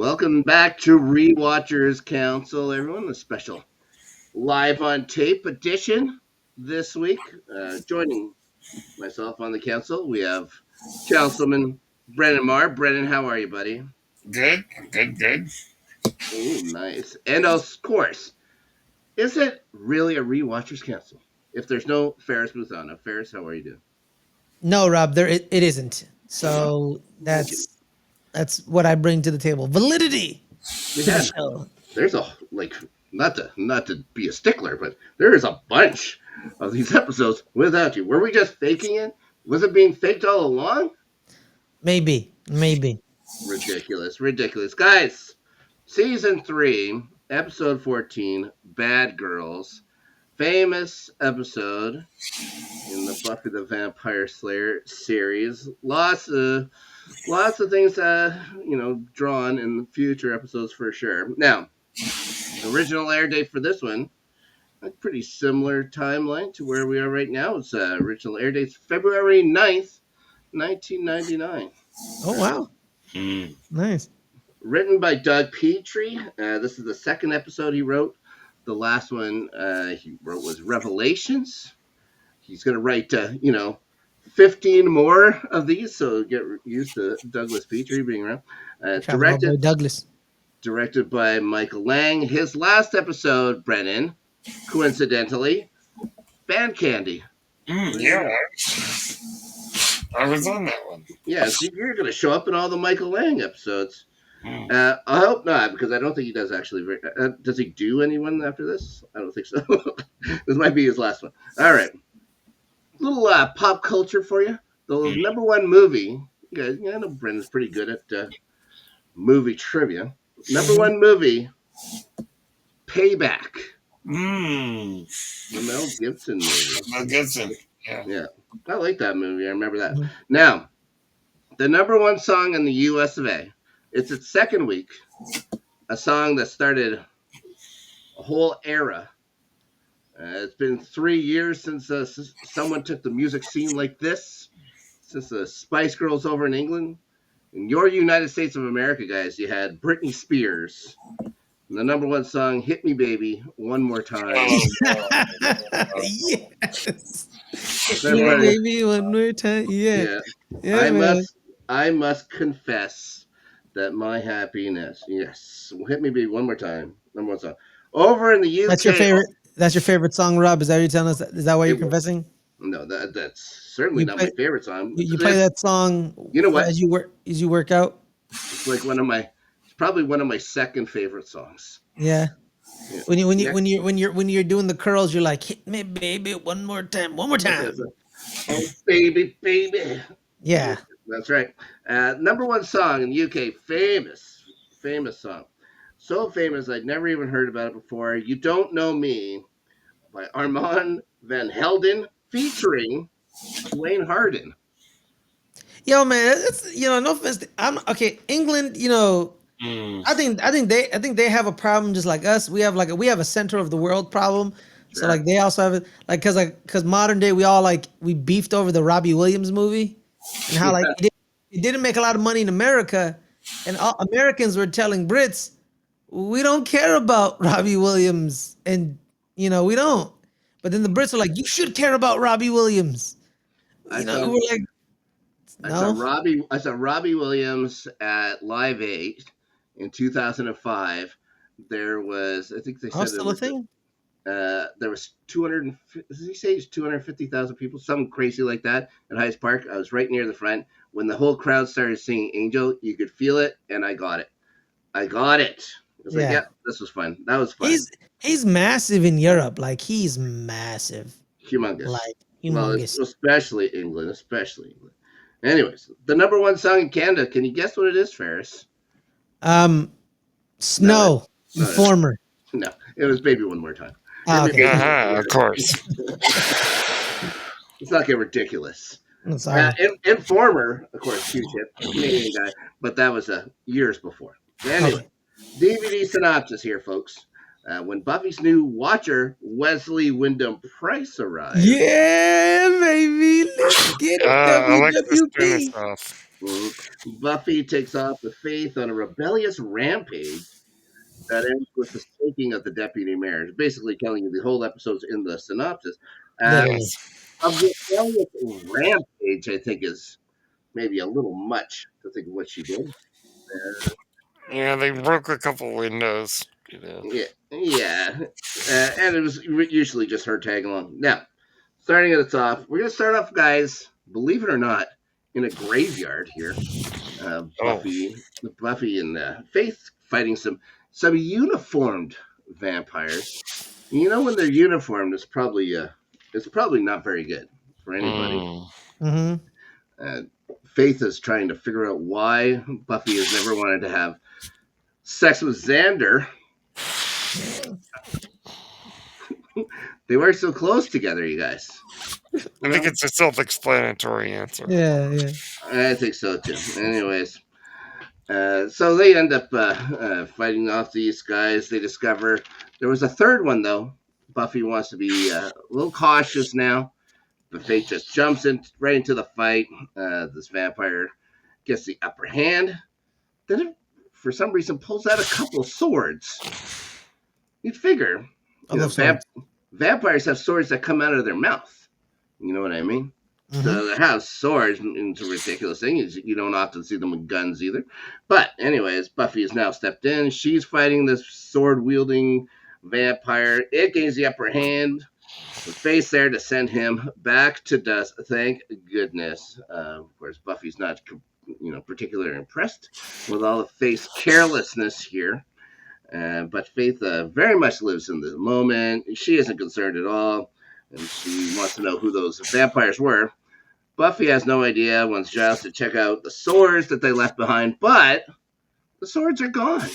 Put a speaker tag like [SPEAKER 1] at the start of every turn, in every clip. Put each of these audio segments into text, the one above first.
[SPEAKER 1] Welcome back to Rewatchers Council, everyone. A special live on tape edition this week. Joining myself on the council, we have Councilman Brennan Marr. Brennan, how are you, buddy?
[SPEAKER 2] Good, good.
[SPEAKER 1] Oh, nice. And of course, is it really a Rewatchers Council if there's no Ferris Booth? Ferris, how are you doing?
[SPEAKER 3] No, Rob, it isn't. So
[SPEAKER 1] Thank you.
[SPEAKER 3] that's what I bring to the table. Validity to the
[SPEAKER 1] Yeah,
[SPEAKER 3] show.
[SPEAKER 1] there's a not to be a stickler, but there is a bunch of these episodes without you. Were we just faking it? Was it being faked all along?
[SPEAKER 3] Maybe.
[SPEAKER 1] Ridiculous, guys. Season 3, episode 14, Bad Girls, famous episode in the Buffy the Vampire Slayer series. Lots of things drawn in future episodes for sure. Now, original air date for this one, a pretty similar timeline to where we are right now. It's original air date's February 9th, 1999.
[SPEAKER 3] Oh wow. Nice.
[SPEAKER 1] Written by Doug Petrie. This is the second episode he wrote. The last one he wrote was Revelations. He's going to write 15 more of these, so get used to Douglas Petrie being around. Directed by Michael Lang. His last episode, Brennan, coincidentally, Band Candy.
[SPEAKER 2] Yeah, I was on that one.
[SPEAKER 1] Yeah, so you're going to show up in all the Michael Lang episodes. I hope not, because I don't think he does actually. Does he do anyone after this? I don't think so. This might be his last one. All right. Little pop culture for you. The number one movie. You guys, I know Brendan's pretty good at movie trivia. Number one movie, Payback. The Mel Gibson movie.
[SPEAKER 2] Mel Gibson.
[SPEAKER 1] Yeah. I like that movie. I remember that. Now, the number one song in the US of A. It's its second week. A song that started a whole era. It's been 3 years since someone took the music scene like this. Since the Spice Girls over in England. In your United States of America, guys, you had Britney Spears. And the number one song, Hit Me Baby, One More Time.
[SPEAKER 3] Yes. Hit me baby one more time. Yeah
[SPEAKER 1] I must confess that my happiness. Yes. Hit Me Baby One More Time. Number one song. Over in the UK.
[SPEAKER 3] That's your favorite song, Rob? Is that what you're telling us? Is that why you're confessing?
[SPEAKER 1] No, that's certainly not my favorite song.
[SPEAKER 3] You play that song.
[SPEAKER 1] You know what?
[SPEAKER 3] As you work out.
[SPEAKER 1] It's like probably one of my second favorite songs.
[SPEAKER 3] Yeah. When you're doing the curls, you're like, hit me, baby, one more time.
[SPEAKER 1] Oh, baby.
[SPEAKER 3] Yeah.
[SPEAKER 1] That's right. Number one song in the UK. Famous song. So famous, I'd never even heard about it before. You Don't Know Me by Armand Van Helden featuring Wayne Harden.
[SPEAKER 3] Yo, man, it's, no offense. England, I think they have a problem just like us. We have a center of the world problem. Sure. So like they also have it because modern day we beefed over the Robbie Williams movie and how it didn't make a lot of money in America, and all Americans were telling Brits we don't care about Robbie Williams, and we don't. But then the Brits were like, you should care about Robbie Williams. We were like, no.
[SPEAKER 1] I saw Robbie Williams at Live 8 in 2005. There was, I think they said
[SPEAKER 3] still a thing.
[SPEAKER 1] There was 250,000 people, something crazy like that at Hyde Park. I was right near the front. When the whole crowd started singing Angel, you could feel it, and I got it. I was like, this was fun. That was fun.
[SPEAKER 3] He's massive in Europe. Like, he's massive.
[SPEAKER 1] Humongous.
[SPEAKER 3] Like, humongous.
[SPEAKER 1] Well, especially England. Anyways, the number one song in Canada. Can you guess what it is, Ferris?
[SPEAKER 3] Snow. Informer.
[SPEAKER 1] No, it was Baby One More Time.
[SPEAKER 3] Okay.
[SPEAKER 2] Of course.
[SPEAKER 1] Let's not get ridiculous.
[SPEAKER 3] I'm sorry.
[SPEAKER 1] Informer, of course, huge hit, Canadian guy, but that was years before. Anyway, DVD synopsis here, folks. When Buffy's new watcher, Wesley Wyndam-Pryce, arrives.
[SPEAKER 3] Yeah, baby. Let's get it.
[SPEAKER 2] I like this kind of
[SPEAKER 3] WWP.
[SPEAKER 2] stuff.
[SPEAKER 1] Buffy takes off with Faith on a rebellious rampage that ends with the taking of the deputy mayor. It's basically telling you the whole episode's in the synopsis. Uh,
[SPEAKER 3] Literally.
[SPEAKER 2] Yes.
[SPEAKER 1] a rebellious rampage, I think, is maybe a little much to think of what she did.
[SPEAKER 2] Yeah, they broke a couple windows. You know.
[SPEAKER 1] Yeah, yeah, and it was usually just her tagging along. Now, starting at the top, we're gonna start off, guys. Believe it or not, in a graveyard here.
[SPEAKER 2] Oh.
[SPEAKER 1] Buffy and Faith fighting some uniformed vampires. You know, when they're uniformed, it's probably not very good for anybody.
[SPEAKER 2] Mm.
[SPEAKER 3] Mm-hmm.
[SPEAKER 1] Uh, Faith is trying to figure out why Buffy has never wanted to have sex with Xander. They work so close together, you guys.
[SPEAKER 2] I think it's a self-explanatory answer.
[SPEAKER 3] Yeah.
[SPEAKER 1] I think so too. Anyways, so they end up fighting off these guys. They discover there was a third one though. Buffy wants to be a little cautious now, but Faith just jumps right into the fight. This vampire gets the upper hand. Then it, for some reason, pulls out a couple of swords. You'd figure,
[SPEAKER 3] I love swords.
[SPEAKER 1] vampires have swords that come out of their mouth. You know what I mean?
[SPEAKER 3] Mhm.
[SPEAKER 1] So they have swords. It's a ridiculous thing. You don't often see them with guns either. But anyways, Buffy has now stepped in. She's fighting this sword-wielding vampire. It gains the upper hand. With Faith there to send him back to dust. Thank goodness. Of course, Buffy's not, particularly impressed with all of Faith's carelessness here. But Faith very much lives in the moment. She isn't concerned at all, and she wants to know who those vampires were. Buffy has no idea, wants Giles to check out the swords that they left behind, but the swords are gone.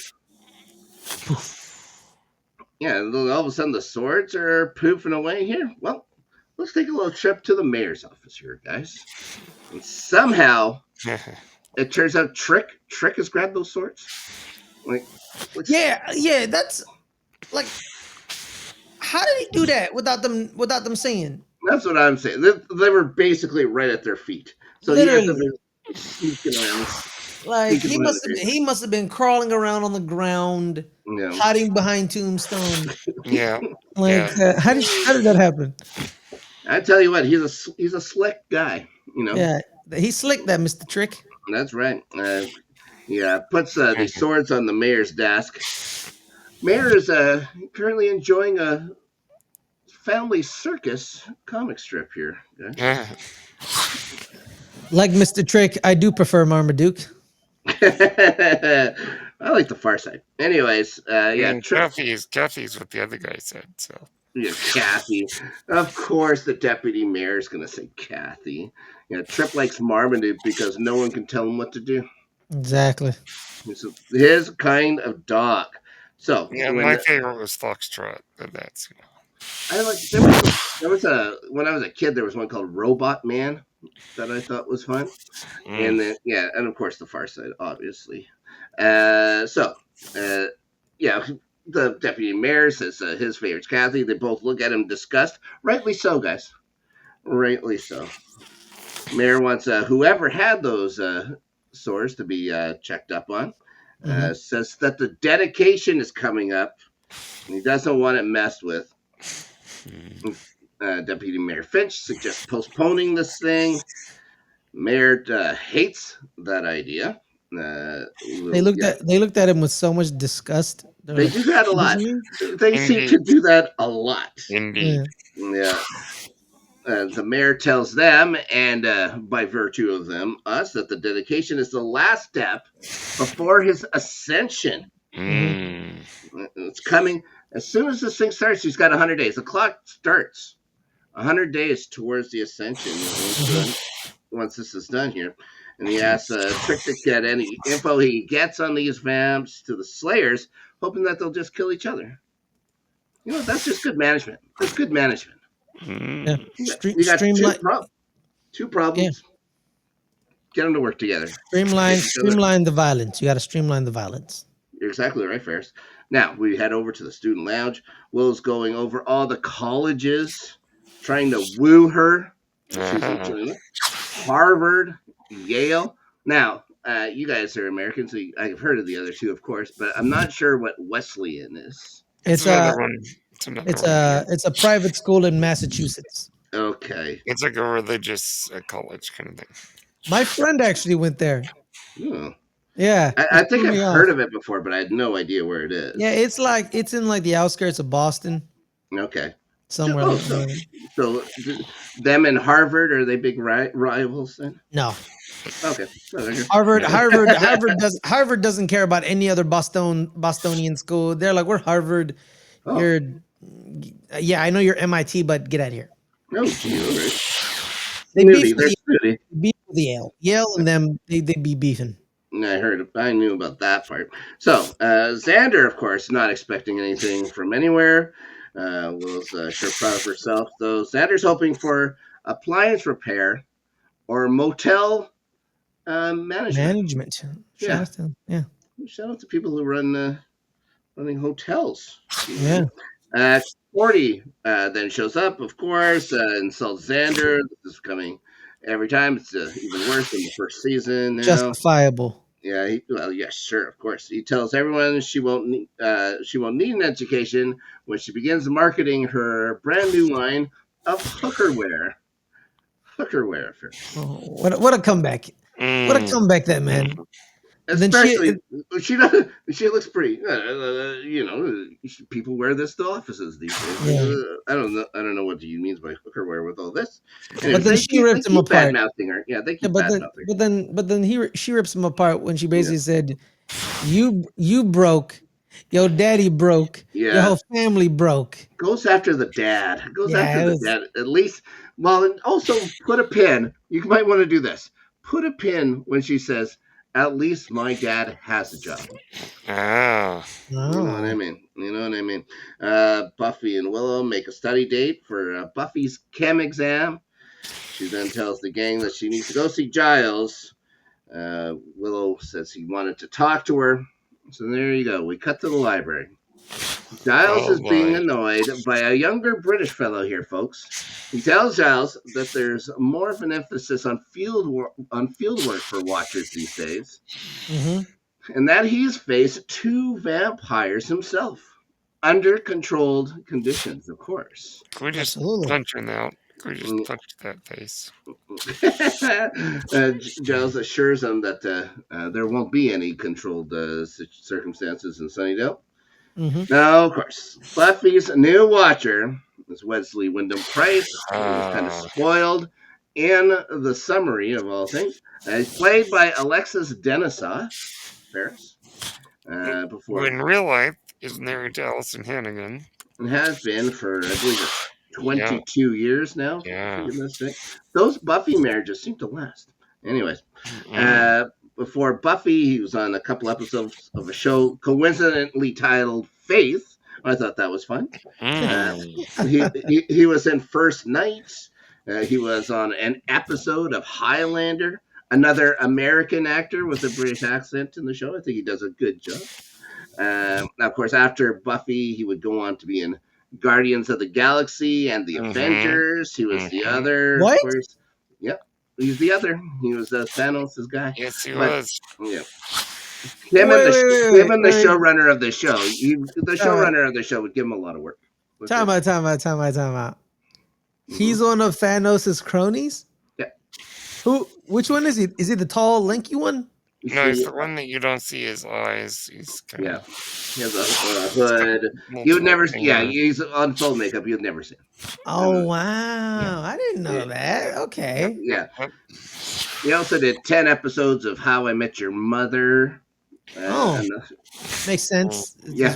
[SPEAKER 1] Yeah, all of a sudden the swords are poofing away here. Well, let's take a little trip to the mayor's office here, guys. And somehow, it turns out Trick has grabbed those swords.
[SPEAKER 3] Yeah, that's like, how did he do that without them seeing?
[SPEAKER 1] That's what I'm saying. They were basically right at their feet, so
[SPEAKER 3] Literally.
[SPEAKER 1] he had to be sneaking around.
[SPEAKER 3] Like he must have been crawling around on the ground, hiding behind tombstone.
[SPEAKER 2] Yeah.
[SPEAKER 3] Like how did that happen?
[SPEAKER 1] I tell you what, he's a slick guy.
[SPEAKER 3] Yeah, he's slick, that Mr. Trick.
[SPEAKER 1] That's right. Puts the swords on the mayor's desk. Mayor is currently enjoying a family circus comic strip here. Okay?
[SPEAKER 3] Like Mr. Trick, I do prefer Marmaduke.
[SPEAKER 1] I like the Far Side. Anyways,
[SPEAKER 2] Kathy's what the other guy said. So
[SPEAKER 1] yeah, Kathy. Of course, the deputy mayor is going to say Kathy. Trip likes Marmaduke because no one can tell him what to do.
[SPEAKER 3] Exactly.
[SPEAKER 1] It's his kind of dog. So
[SPEAKER 2] yeah, my favorite was Foxtrot, and that's
[SPEAKER 1] I like there was when I was a kid there was one called Robot Man that I thought was fun, and then and of course the Far Side, obviously. The deputy mayor says his favorite's Kathy. They both look at him in disgust. Rightly so, guys. Rightly so. Mayor wants whoever had those swords to be checked up on. Says that the dedication is coming up, and he doesn't want it messed with. Deputy Mayor Finch suggests postponing this thing. Mayor hates that idea.
[SPEAKER 3] They looked at him with so much disgust.
[SPEAKER 1] They do that a lot. They seem to do that a lot.
[SPEAKER 2] Indeed.
[SPEAKER 1] Yeah. The mayor tells them, and by virtue of them, us, that the dedication is the last step before his ascension. It's coming. As soon as this thing starts, he's got 100 days. The clock starts 100 days towards the ascension once this is done here. And he asks Trick to get any info he gets on these vamps to the Slayers, hoping that they'll just kill each other. That's just good management. That's good management.
[SPEAKER 3] Yeah.
[SPEAKER 1] You got two problems. Yeah. Get them to work together.
[SPEAKER 3] Streamline the violence. You got to streamline the violence.
[SPEAKER 1] You're exactly right, Ferris. Now, we head over to the student lounge. Will's going over all the colleges, trying to woo her. Harvard, Yale. Now, you guys are Americans, so I've heard of the other two, of course, but I'm not sure what Wesleyan is.
[SPEAKER 2] It's
[SPEAKER 3] It's
[SPEAKER 2] another
[SPEAKER 3] a
[SPEAKER 2] one. It's another
[SPEAKER 3] it's
[SPEAKER 2] one here.
[SPEAKER 3] a it's a private school in Massachusetts.
[SPEAKER 1] Okay.
[SPEAKER 2] It's like a religious college kind of thing.
[SPEAKER 3] My friend actually went there.
[SPEAKER 1] Hmm.
[SPEAKER 3] Yeah,
[SPEAKER 1] I
[SPEAKER 3] it
[SPEAKER 1] think
[SPEAKER 3] threw
[SPEAKER 1] I've
[SPEAKER 3] me
[SPEAKER 1] heard
[SPEAKER 3] off.
[SPEAKER 1] of it before, but I had no idea where it
[SPEAKER 3] Yeah,
[SPEAKER 1] is.
[SPEAKER 3] it's in like the outskirts of Boston,
[SPEAKER 1] Okay.
[SPEAKER 3] somewhere
[SPEAKER 1] Oh,
[SPEAKER 3] like
[SPEAKER 1] so
[SPEAKER 3] that.
[SPEAKER 1] them and Harvard, are they big rivals then?
[SPEAKER 3] No,
[SPEAKER 1] Okay. Oh, there you
[SPEAKER 3] Harvard doesn't care about any other Bostonian school. They're like, we're Harvard.
[SPEAKER 1] go. Oh.
[SPEAKER 3] You're, yeah, I know you're MIT, but get out of here.
[SPEAKER 1] Oh, gee, all right.
[SPEAKER 3] They beef
[SPEAKER 1] Snooty. They're snooty.
[SPEAKER 3] Yale, and them they be beefing.
[SPEAKER 1] I knew about that part. So, Xander, of course, not expecting anything from anywhere. Willow's sure proud of herself, though. Xander's hoping for appliance repair or motel management.
[SPEAKER 3] Management. Shout
[SPEAKER 1] Yeah.
[SPEAKER 3] out to them. Yeah.
[SPEAKER 1] Shout out to people who run running hotels.
[SPEAKER 3] Yeah.
[SPEAKER 1] Uh, 40 then shows up, of course, insults Xander. This is coming every time. It's even worse than the first season now.
[SPEAKER 3] Justifiable.
[SPEAKER 1] Yeah, well, yes, sure, of course. He tells everyone she won't need an education when she begins marketing her brand new line of hookerware. Hookerware,
[SPEAKER 3] Oh, what a comeback! What a comeback, that man. And then
[SPEAKER 1] especially she does. She looks pretty. People wear this to offices these days.
[SPEAKER 3] Yeah.
[SPEAKER 1] I don't know what he means by hookerware with all this.
[SPEAKER 3] But then she ripped him apart.
[SPEAKER 1] Bad-mouthing her. Yeah, they keep
[SPEAKER 3] but
[SPEAKER 1] bad-mouthing.
[SPEAKER 3] then she rips him apart when she basically said, "You broke, your daddy broke, your
[SPEAKER 1] Yeah.
[SPEAKER 3] whole family broke."
[SPEAKER 1] Goes after the dad. Goes
[SPEAKER 3] Yeah,
[SPEAKER 1] after the dad. At least, well, and also put a pin. You might want to do this. Put a pin when she says, "At least my dad has a job."
[SPEAKER 2] Ah.
[SPEAKER 1] You know what I mean? You know what I mean? Buffy and Willow make a study date for Buffy's chem exam. She then tells the gang that she needs to go see Giles. Willow says he wanted to talk to her. So there you go. We cut to the library. Giles is being annoyed by a younger British fellow here, folks. He tells Giles that there's more of an emphasis on field work for watchers these days, and that he's faced 2 vampires himself under controlled conditions, of course.
[SPEAKER 2] Can we just punch him out? Can we just punch that face?
[SPEAKER 1] Giles assures him that there won't be any controlled circumstances in Sunnydale. Now, of course, Buffy's new watcher is Wesley Wyndam-Pryce. He was kind of spoiled in the summary of all things. He's played by Alexis Denisov, Ferris. Before
[SPEAKER 2] in real life, is married to Allison Hannigan.
[SPEAKER 1] And has been for, I believe, 22 years now.
[SPEAKER 2] Yeah.
[SPEAKER 1] Those Buffy marriages seem to last. Anyways, before Buffy, he was on a couple episodes of a show coincidentally titled Faith. I thought that was fun. He was in First Night. He was on an episode of Highlander. Another American actor with a British accent in the show. I think he does a good job. Now, of course, after Buffy, he would go on to be in Guardians of the Galaxy and the Avengers. He was the other.
[SPEAKER 3] What?
[SPEAKER 1] Of course. Yep. He's the other. He was Thanos' guy.
[SPEAKER 2] Yes, he was.
[SPEAKER 1] Yeah. Him and the showrunner of the show. The showrunner of the show would give him a lot of work.
[SPEAKER 3] Time out. He's one of Thanos' cronies?
[SPEAKER 1] Yeah.
[SPEAKER 3] Which one is he? Is he the tall, lanky one?
[SPEAKER 2] No, it's the one that you don't see his eyes. He's kind of...
[SPEAKER 1] He has a hood. You'd never see. Yeah, he's on full makeup. You'd never see him.
[SPEAKER 3] Oh, wow. Yeah. I didn't know that. Okay.
[SPEAKER 1] Yeah. He also did 10 episodes of How I Met Your Mother.
[SPEAKER 3] Makes sense.
[SPEAKER 1] Yeah.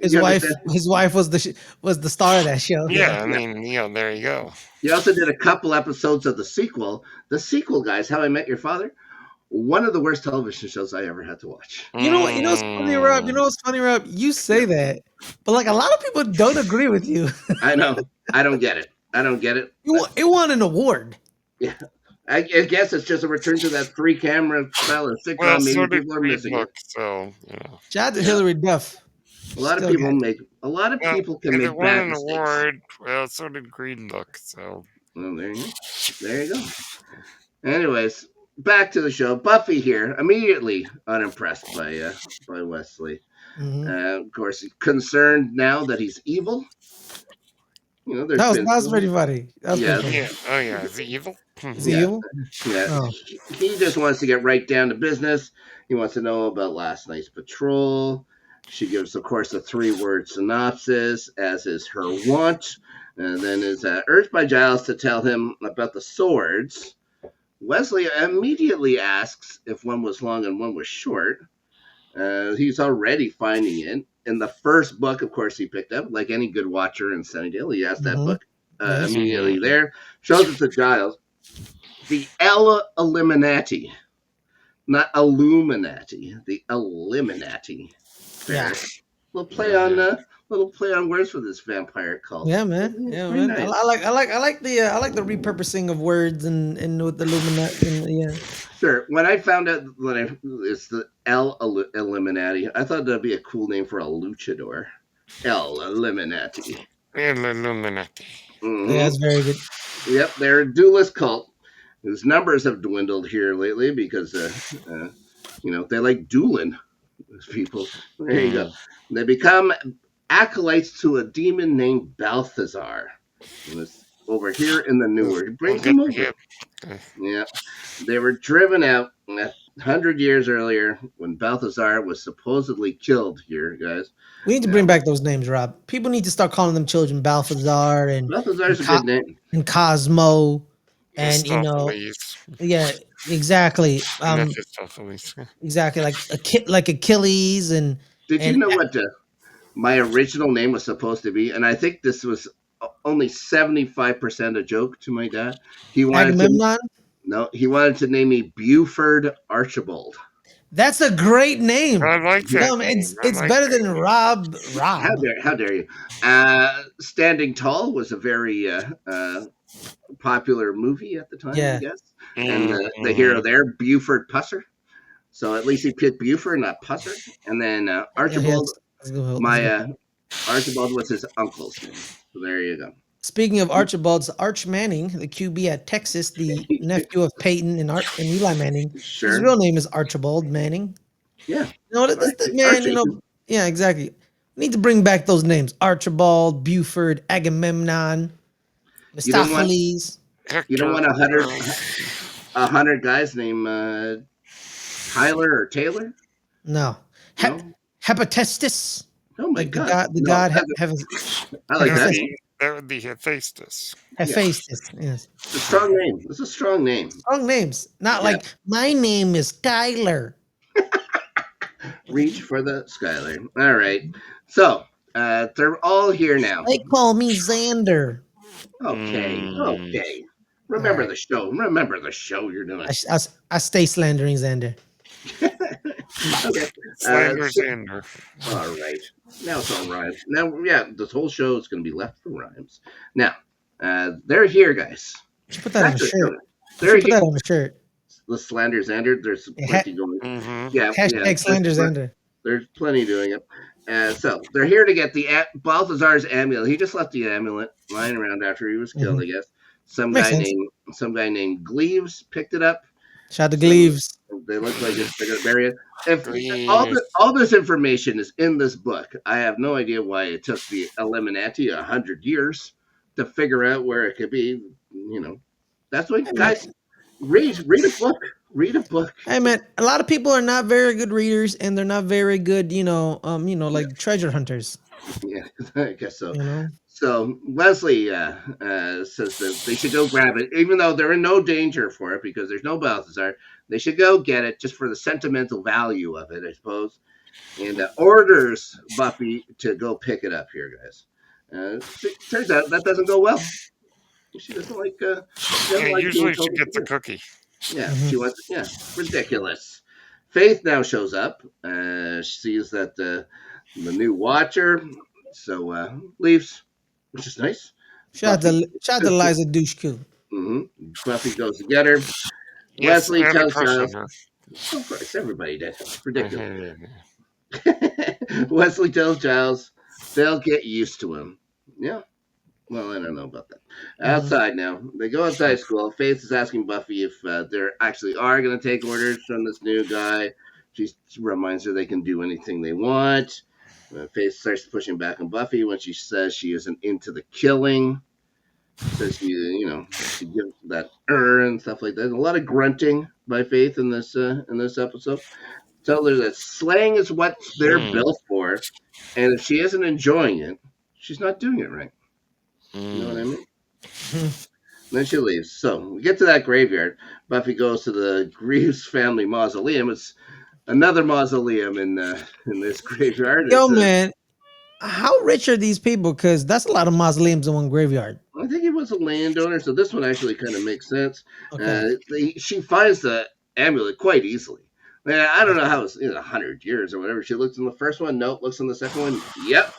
[SPEAKER 3] His wife was the star of that show.
[SPEAKER 2] Yeah, I mean, there you go.
[SPEAKER 1] He also did a couple episodes of the sequel. The sequel, guys, How I Met Your Father. One of the worst television shows I ever had to watch.
[SPEAKER 3] You know what's funny, Rob? You say that, but like a lot of people don't agree with you.
[SPEAKER 1] I know. I don't get it.
[SPEAKER 3] It won an award.
[SPEAKER 1] Yeah. I guess it's just a return to that 3-camera style of sitcom.
[SPEAKER 2] Well,
[SPEAKER 1] maybe
[SPEAKER 2] so
[SPEAKER 1] people are missing it.
[SPEAKER 2] So,
[SPEAKER 3] Shout out to Hillary Duff.
[SPEAKER 1] A lot of people can make bad mistakes.
[SPEAKER 2] Award. Well, so did Green Book. So
[SPEAKER 1] well, there you go. Anyways, back to the show. Buffy here, immediately unimpressed by Wesley.
[SPEAKER 3] Hmm.
[SPEAKER 1] Of course, concerned now that he's evil. You know, there's been
[SPEAKER 3] That was pretty funny. That was pretty
[SPEAKER 1] yeah,
[SPEAKER 3] funny.
[SPEAKER 2] Yeah. Oh yeah. Is he evil?
[SPEAKER 3] Is he
[SPEAKER 1] yeah,
[SPEAKER 3] evil?
[SPEAKER 1] yeah.
[SPEAKER 3] Oh.
[SPEAKER 1] He just wants to get right down to business. He wants to know about last night's patrol. She gives, of course, a 3-word synopsis, as is her wont, and then is urged by Giles to tell him about the swords. Wesley immediately asks if one was long and one was short. He's already finding it. In the first book, of course, he picked up, like any good watcher in Sunnydale, he has that
[SPEAKER 3] Hmm.
[SPEAKER 1] book
[SPEAKER 3] Yes.
[SPEAKER 1] immediately there. Shows it to Giles. The Illuminati, not Illuminati, the Illuminati.
[SPEAKER 3] Yeah.
[SPEAKER 1] Fair. Little play on words for this vampire cult.
[SPEAKER 3] Yeah, man. Yeah,
[SPEAKER 1] Very
[SPEAKER 3] man.
[SPEAKER 1] nice.
[SPEAKER 3] I like the repurposing of words and with the Illuminati. And, yeah.
[SPEAKER 1] Sure. When I found out that it's the Illuminati, I thought that'd be a cool name for a luchador. Illuminati.
[SPEAKER 2] Illuminati.
[SPEAKER 3] Yeah,
[SPEAKER 1] Hmm.
[SPEAKER 3] that's very good.
[SPEAKER 1] Yep, they're a duelist cult whose numbers have dwindled here lately because, they like dueling people. There you go. They become acolytes to a demon named Balthazar. And it's over here in the New World. He
[SPEAKER 2] We'll
[SPEAKER 1] brings
[SPEAKER 2] get
[SPEAKER 1] them
[SPEAKER 2] to
[SPEAKER 1] over.
[SPEAKER 2] him.
[SPEAKER 1] Yeah. They were driven out 100 years earlier when Balthazar was supposedly killed here, guys.
[SPEAKER 3] We need to bring back those names, Rob. People need to start calling them children Balthazar
[SPEAKER 1] Balthazar's a good name.
[SPEAKER 3] and Cosmo, and
[SPEAKER 2] Mephistopheles.
[SPEAKER 3] yeah, exactly.
[SPEAKER 2] Mephistopheles.
[SPEAKER 3] Exactly like Achilles
[SPEAKER 1] Did you
[SPEAKER 3] and
[SPEAKER 1] know what my original name was supposed to be? And I think this was only 75% a joke to my dad. He wanted to
[SPEAKER 3] Agamemnon.
[SPEAKER 1] he wanted to name me Buford Archibald.
[SPEAKER 3] That's a great name.
[SPEAKER 2] I like that.
[SPEAKER 3] No, man,
[SPEAKER 2] Name. I
[SPEAKER 3] it's
[SPEAKER 2] like
[SPEAKER 3] better
[SPEAKER 2] that
[SPEAKER 3] than
[SPEAKER 2] name.
[SPEAKER 3] Rob.
[SPEAKER 1] How dare you? Standing Tall was a very popular movie at the time, I
[SPEAKER 3] Yeah,
[SPEAKER 1] guess. And the hero there, Buford Pusser. So at least he picked Buford, not Pusser. And then
[SPEAKER 3] yeah.
[SPEAKER 1] Archibald,
[SPEAKER 3] That's good.
[SPEAKER 1] my Archibald was his uncle's name. So there you go.
[SPEAKER 3] Speaking of Archibald's Arch Manning, the QB at Texas, the nephew of Peyton and Eli Manning. His
[SPEAKER 1] Sure.
[SPEAKER 3] real name is Archibald Manning.
[SPEAKER 1] Yeah.
[SPEAKER 3] You know, man.
[SPEAKER 1] Archie.
[SPEAKER 3] Yeah, exactly. We need to bring back those names: Archibald, Buford, Agamemnon,
[SPEAKER 1] You don't want
[SPEAKER 3] Mephistopheles.
[SPEAKER 1] you don't
[SPEAKER 2] Hector.
[SPEAKER 1] want 100 guys named Tyler or Taylor?
[SPEAKER 3] No,
[SPEAKER 1] No.
[SPEAKER 3] Hepatestus,
[SPEAKER 1] Oh my
[SPEAKER 3] like the
[SPEAKER 1] God.
[SPEAKER 3] god,
[SPEAKER 1] No.
[SPEAKER 3] heavens,
[SPEAKER 1] I like that.
[SPEAKER 2] That would be Hephaestus.
[SPEAKER 1] Yeah.
[SPEAKER 3] Hephaestus. Yes,
[SPEAKER 1] It's a strong name. It's a strong name.
[SPEAKER 3] strong names. Not
[SPEAKER 1] Yeah.
[SPEAKER 3] like my name is Tyler.
[SPEAKER 1] Reach for the Skylar. All right. So they're all here now.
[SPEAKER 3] They call me Xander.
[SPEAKER 1] Okay.
[SPEAKER 2] Mm.
[SPEAKER 1] Okay. Remember
[SPEAKER 3] All
[SPEAKER 1] the show. Remember the show you're doing.
[SPEAKER 3] I stay slandering Xander.
[SPEAKER 1] Okay.
[SPEAKER 2] Slander Xander.
[SPEAKER 1] All right. Now it's all rhymes. Now, yeah, this whole show is going to be left for rhymes. Now, they're here, guys.
[SPEAKER 3] You should put that on a
[SPEAKER 1] That's
[SPEAKER 3] shirt.
[SPEAKER 1] it.
[SPEAKER 3] You
[SPEAKER 1] They're
[SPEAKER 3] should put
[SPEAKER 1] here.
[SPEAKER 3] that on a shirt.
[SPEAKER 1] The Slander Xander. There's
[SPEAKER 3] Yeah,
[SPEAKER 1] plenty going.
[SPEAKER 2] Mm-hmm.
[SPEAKER 1] Yeah.
[SPEAKER 3] Hashtag slander Xander.
[SPEAKER 1] There's plenty doing it. So they're here to get the Balthazar's amulet. He just left the amulet lying around after he was killed. I guess
[SPEAKER 3] Makes sense.
[SPEAKER 1] some guy named Gleaves picked it up.
[SPEAKER 3] Shout out to
[SPEAKER 1] So
[SPEAKER 3] Gleaves.
[SPEAKER 1] they look like they're going to bury it. If
[SPEAKER 2] Gleaves.
[SPEAKER 1] all this information is in this book, I have no idea why it took the Illuminati 100 years to figure out where it could be. You know, that's what guys read a book. Read a book.
[SPEAKER 3] Hey man, a lot of people are not very good readers, and they're not very good, like treasure hunters.
[SPEAKER 1] Yeah, I guess so.
[SPEAKER 3] You know,
[SPEAKER 1] So Wesley says that they should go grab it, even though they're in no danger for it because there's no Balthazar. They should go get it just for the sentimental value of it, I suppose, and orders Buffy to go pick it up here, guys. Turns out that doesn't go well. She doesn't like.
[SPEAKER 2] Yeah, usually she gets a cookie.
[SPEAKER 1] Yeah, she wants. Yeah, ridiculous. Faith now shows up. She sees that the new Watcher, so leaves, which is nice.
[SPEAKER 3] shout out to Liza Dushku.
[SPEAKER 1] Buffy goes to get her.
[SPEAKER 2] Yes,
[SPEAKER 1] Wesley
[SPEAKER 2] I have a
[SPEAKER 1] tells
[SPEAKER 2] crush on
[SPEAKER 1] Giles.
[SPEAKER 2] her.
[SPEAKER 1] Of course, everybody did. Ridiculous.
[SPEAKER 2] Mhm.
[SPEAKER 1] Wesley tells Giles they'll get used to him. Yeah. Well, I don't know about that.
[SPEAKER 3] Mhm.
[SPEAKER 1] Outside now, they go outside school. Faith is asking Buffy if they actually are going to take orders from this new guy. She reminds her they can do anything they want. Faith starts pushing back on Buffy when she says she isn't into the killing. Says she gives that and stuff like that. A lot of grunting by Faith in this episode. Tell her that slaying is what they're
[SPEAKER 2] Hmm.
[SPEAKER 1] built for, and if she isn't enjoying it, she's not doing it right. You know what I mean? Then she leaves. So we get to that graveyard. Buffy goes to the Greaves family mausoleum. It's another mausoleum in this graveyard.
[SPEAKER 3] Yo,
[SPEAKER 1] It's a
[SPEAKER 3] man, how rich are these people? Because that's a lot of mausoleums in one graveyard.
[SPEAKER 1] I think he was a landowner, so this one actually kind of makes sense.
[SPEAKER 3] Okay.
[SPEAKER 1] She finds the amulet quite easily. Man, I don't know how it's 100 years or whatever. She looks in the first one, nope. Looks in the second one, yep.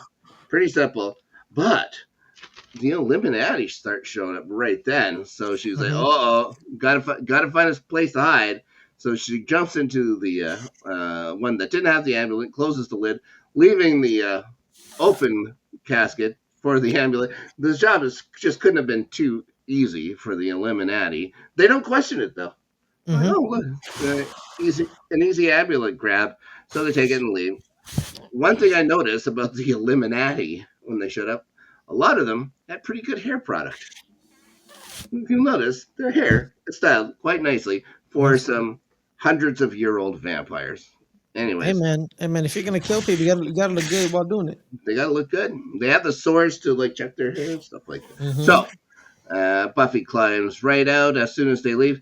[SPEAKER 1] Pretty simple. But the Illuminati start showing up right then. So she's like,
[SPEAKER 3] Mhm.
[SPEAKER 1] "Oh, gotta find a place to hide." So she jumps into the one that didn't have the amulet, closes the lid, leaving the open casket for the amulet. This job just couldn't have been too easy for the Illuminati. They don't question it though. Like,
[SPEAKER 3] Mhm.
[SPEAKER 1] oh, look, an easy amulet grab. So they take it and leave. One thing I noticed about the Illuminati when they showed up, a lot of them had pretty good hair product. If you notice, their hair is styled quite nicely for
[SPEAKER 3] Most.
[SPEAKER 1] some hundreds of year old vampires.
[SPEAKER 3] Hey,
[SPEAKER 1] Anyways,
[SPEAKER 3] man. Hey, man. If you're gonna kill people, you gotta look good while doing it.
[SPEAKER 1] they gotta look good. They have the swords to like check their hair and stuff like that.
[SPEAKER 3] Mhm.
[SPEAKER 1] So Buffy climbs right out as soon as they leave.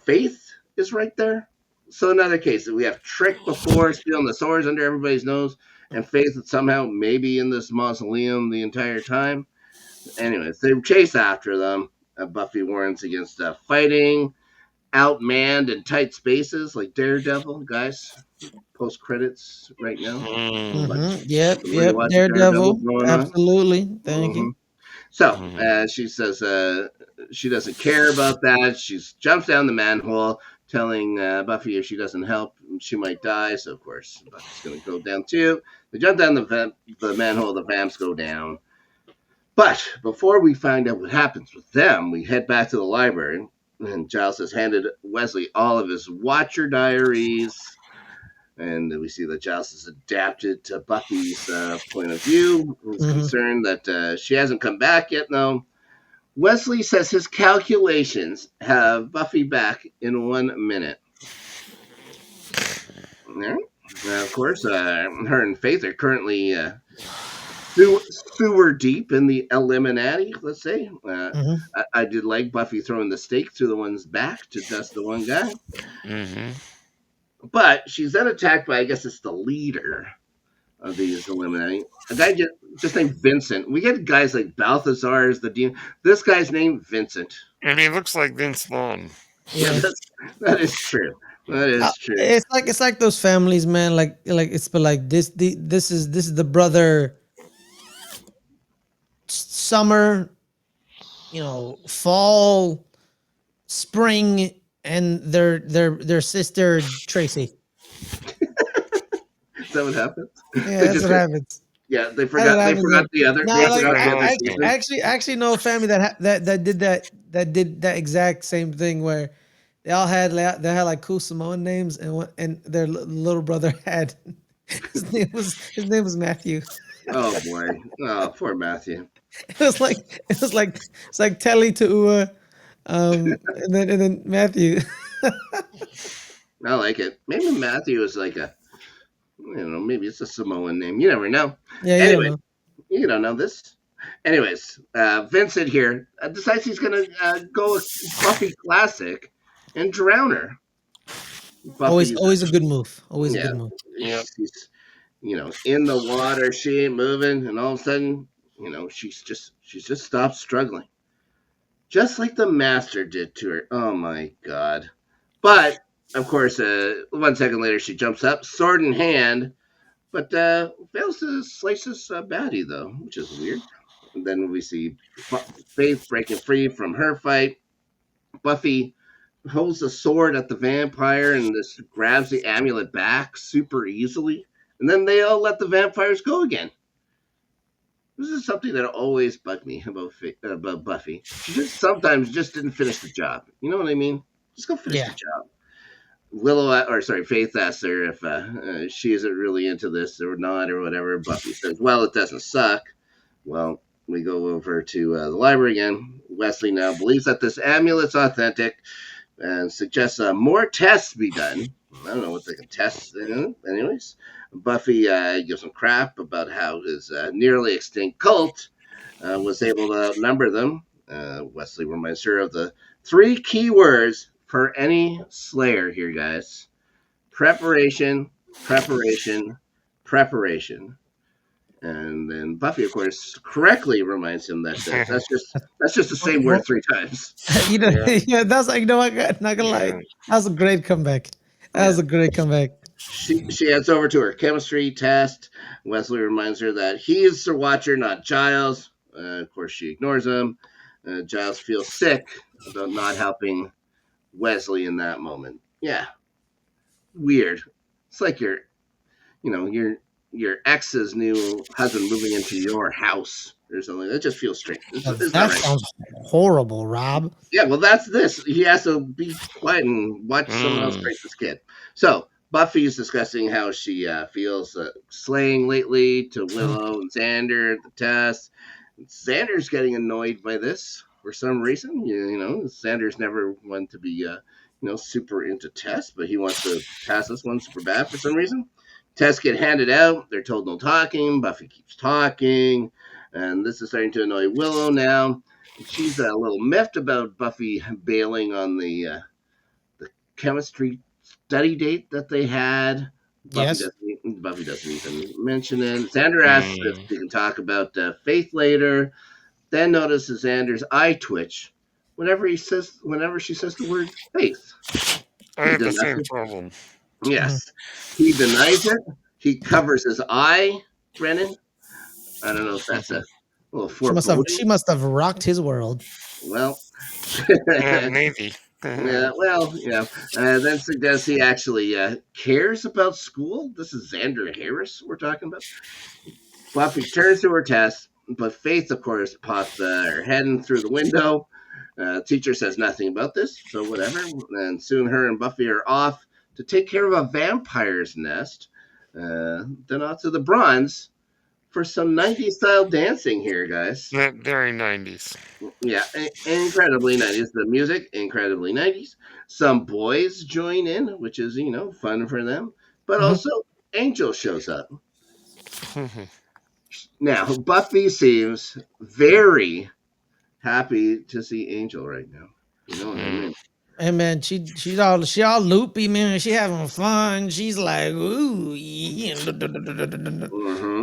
[SPEAKER 1] Faith is right there. So another case that we have Trick before stealing the swords under everybody's nose, and Faith somehow maybe in this mausoleum the entire time. Anyways, they chase after them. Buffy warns against fighting, outmanned in tight spaces like Daredevil. Guys, post credits right now.
[SPEAKER 2] Hmm.
[SPEAKER 1] Like
[SPEAKER 3] Mhm. Yep.
[SPEAKER 1] some
[SPEAKER 3] Yep.
[SPEAKER 1] rewatch of Daredevil
[SPEAKER 3] Daredevil.
[SPEAKER 1] going on.
[SPEAKER 3] Absolutely. Thank
[SPEAKER 1] hmm
[SPEAKER 3] you.
[SPEAKER 1] So
[SPEAKER 2] Hmm.
[SPEAKER 1] she says she doesn't care about that. She jumps down the manhole, telling Buffy if she doesn't help, she might die. So of course Buffy's going to go down too. They jump down the manhole. The vamps go down. But before we find out what happens with them, we head back to the library. And Giles has handed Wesley all of his Watcher diaries. And we see that Giles is adapted to Buffy's point of view. He's
[SPEAKER 3] Mhm.
[SPEAKER 1] concerned that she hasn't come back yet, though. Wesley says his calculations have Buffy back in 1 minute. Yeah. Of course, her and Faith are currently sewer deep in the Illuminati, let's say.
[SPEAKER 3] Mhm.
[SPEAKER 1] I did like Buffy throwing the stake through the one's back to dust the one guy.
[SPEAKER 2] Hmm.
[SPEAKER 1] But she's then attacked by, I guess it's the leader of these Illuminati. A guy just named Vincent. We get guys like Balthazar as the demon. This guy's named Vincent.
[SPEAKER 2] And he looks like Vince Vaughn.
[SPEAKER 1] Yeah,
[SPEAKER 3] Yeah.
[SPEAKER 1] that is true. That is true.
[SPEAKER 3] It's like those families, man. Like it's but like this is the brother summer, fall, spring, and their sister Tracy.
[SPEAKER 1] Is that what happens?
[SPEAKER 3] Yeah,
[SPEAKER 1] They
[SPEAKER 3] that's
[SPEAKER 1] just
[SPEAKER 3] what happens.
[SPEAKER 1] yeah, they
[SPEAKER 3] That's what
[SPEAKER 1] forgot
[SPEAKER 3] happens.
[SPEAKER 1] the other
[SPEAKER 3] No,
[SPEAKER 1] they
[SPEAKER 2] That's
[SPEAKER 3] like
[SPEAKER 1] forgot
[SPEAKER 2] what
[SPEAKER 1] the
[SPEAKER 3] I
[SPEAKER 1] other
[SPEAKER 2] happens.
[SPEAKER 3] actually
[SPEAKER 1] season.
[SPEAKER 3] actually actually know a family that did that exact same thing where they had like cool Samoan names and their little brother had his name was Matthew.
[SPEAKER 1] Oh boy. Oh, poor Matthew.
[SPEAKER 3] It's like Telly to Ua, and then Matthew.
[SPEAKER 1] I like it. Maybe Matthew is like maybe it's a Samoan name. You never know.
[SPEAKER 3] Yeah, you don't
[SPEAKER 1] Anyway,
[SPEAKER 3] know.
[SPEAKER 1] you don't know this. Anyways, Vincent here decides he's going to go with Buffy Classic and drown her.
[SPEAKER 3] Always,
[SPEAKER 1] Buffy's,
[SPEAKER 3] always a good move. Always a
[SPEAKER 1] yeah,
[SPEAKER 3] good move.
[SPEAKER 2] Yep.
[SPEAKER 1] she's, in the water. She ain't moving. And all of a sudden, she's just stopped struggling. Just like the Master did to her. Oh my God. But, of course, 1 second later, she jumps up, sword in hand, but fails to slice this baddie, though, which is weird. And then we see Faith breaking free from her fight. Buffy holds the sword at the vampire and this grabs the amulet back super easily. And then they all let the vampires go again. This is something that always bugged me about Buffy. She just sometimes just didn't finish the job. You know what I mean? Just go finish
[SPEAKER 3] Yeah.
[SPEAKER 1] the job. Faith asks her if she isn't really into this or not or whatever. Buffy says, "Well, it doesn't suck." Well, we go over to the library again. Wesley now believes that this amulet's authentic and suggests more tests be done. I don't know what they can test. Anyways, Buffy gives some crap about how his nearly extinct cult was able to outnumber them. Wesley reminds her of the three key words for any Slayer here, guys: preparation, preparation, preparation. And then Buffy, of course, correctly reminds him that that's just the same word three times.
[SPEAKER 3] You know,
[SPEAKER 2] Yeah.
[SPEAKER 3] yeah, that's like, no, I'm not gonna lie.
[SPEAKER 2] Yeah.
[SPEAKER 3] That was a great comeback. That was
[SPEAKER 1] Yeah.
[SPEAKER 3] a great comeback.
[SPEAKER 1] She heads over to her chemistry test. Wesley reminds her that he is the watcher, not Giles. Of course, she ignores him. Giles feels sick about not helping Wesley in that moment. Yeah, weird. It's like your ex's new husband moving into your house or something. That just feels strange. It's not
[SPEAKER 3] That
[SPEAKER 1] right.
[SPEAKER 3] sounds horrible, Rob.
[SPEAKER 1] Yeah, well, that's this. He has to be quiet and watch someone else raise his kid. So Buffy's discussing how she feels slaying lately to Willow and Xander at the test. Xander's getting annoyed by this for some reason. Xander's never one to be super into tests, but he wants to pass this one super bad for some reason. Tests get handed out. They're told no talking. Buffy keeps talking, and this is starting to annoy Willow now. She's a little miffed about Buffy bailing on the chemistry study date that they had.
[SPEAKER 3] Yes.
[SPEAKER 1] Buffy doesn't even mention it. Xander asks if they can talk about Faith later. Then notices Xander's eye twitch whenever she says the word Faith.
[SPEAKER 2] I have the same problem.
[SPEAKER 1] Yes, he denies it. He covers his eye. Brennan, I don't know if that's a little foreboding.
[SPEAKER 3] She must have rocked his world.
[SPEAKER 1] Well,
[SPEAKER 2] Maybe.
[SPEAKER 1] yeah, well, then suggests he actually cares about school. This is Xander Harris we're talking about. Buffy turns to her test, but Faith, of course, pops her head in through the window. Teacher says nothing about this, so whatever. And soon her and Buffy are off to take care of a vampire's nest. Then off to the Bronze for some 90s style dancing here, guys.
[SPEAKER 2] Very 90s.
[SPEAKER 1] Yeah, incredibly 90s. The music, incredibly 90s. Some boys join in, which is, fun for them. But also, Angel shows up. Now, Buffy seems very happy to see Angel right now. You know what I mean?
[SPEAKER 3] Hey man, she all loopy, man. She having fun. She's like, ooh, yeah.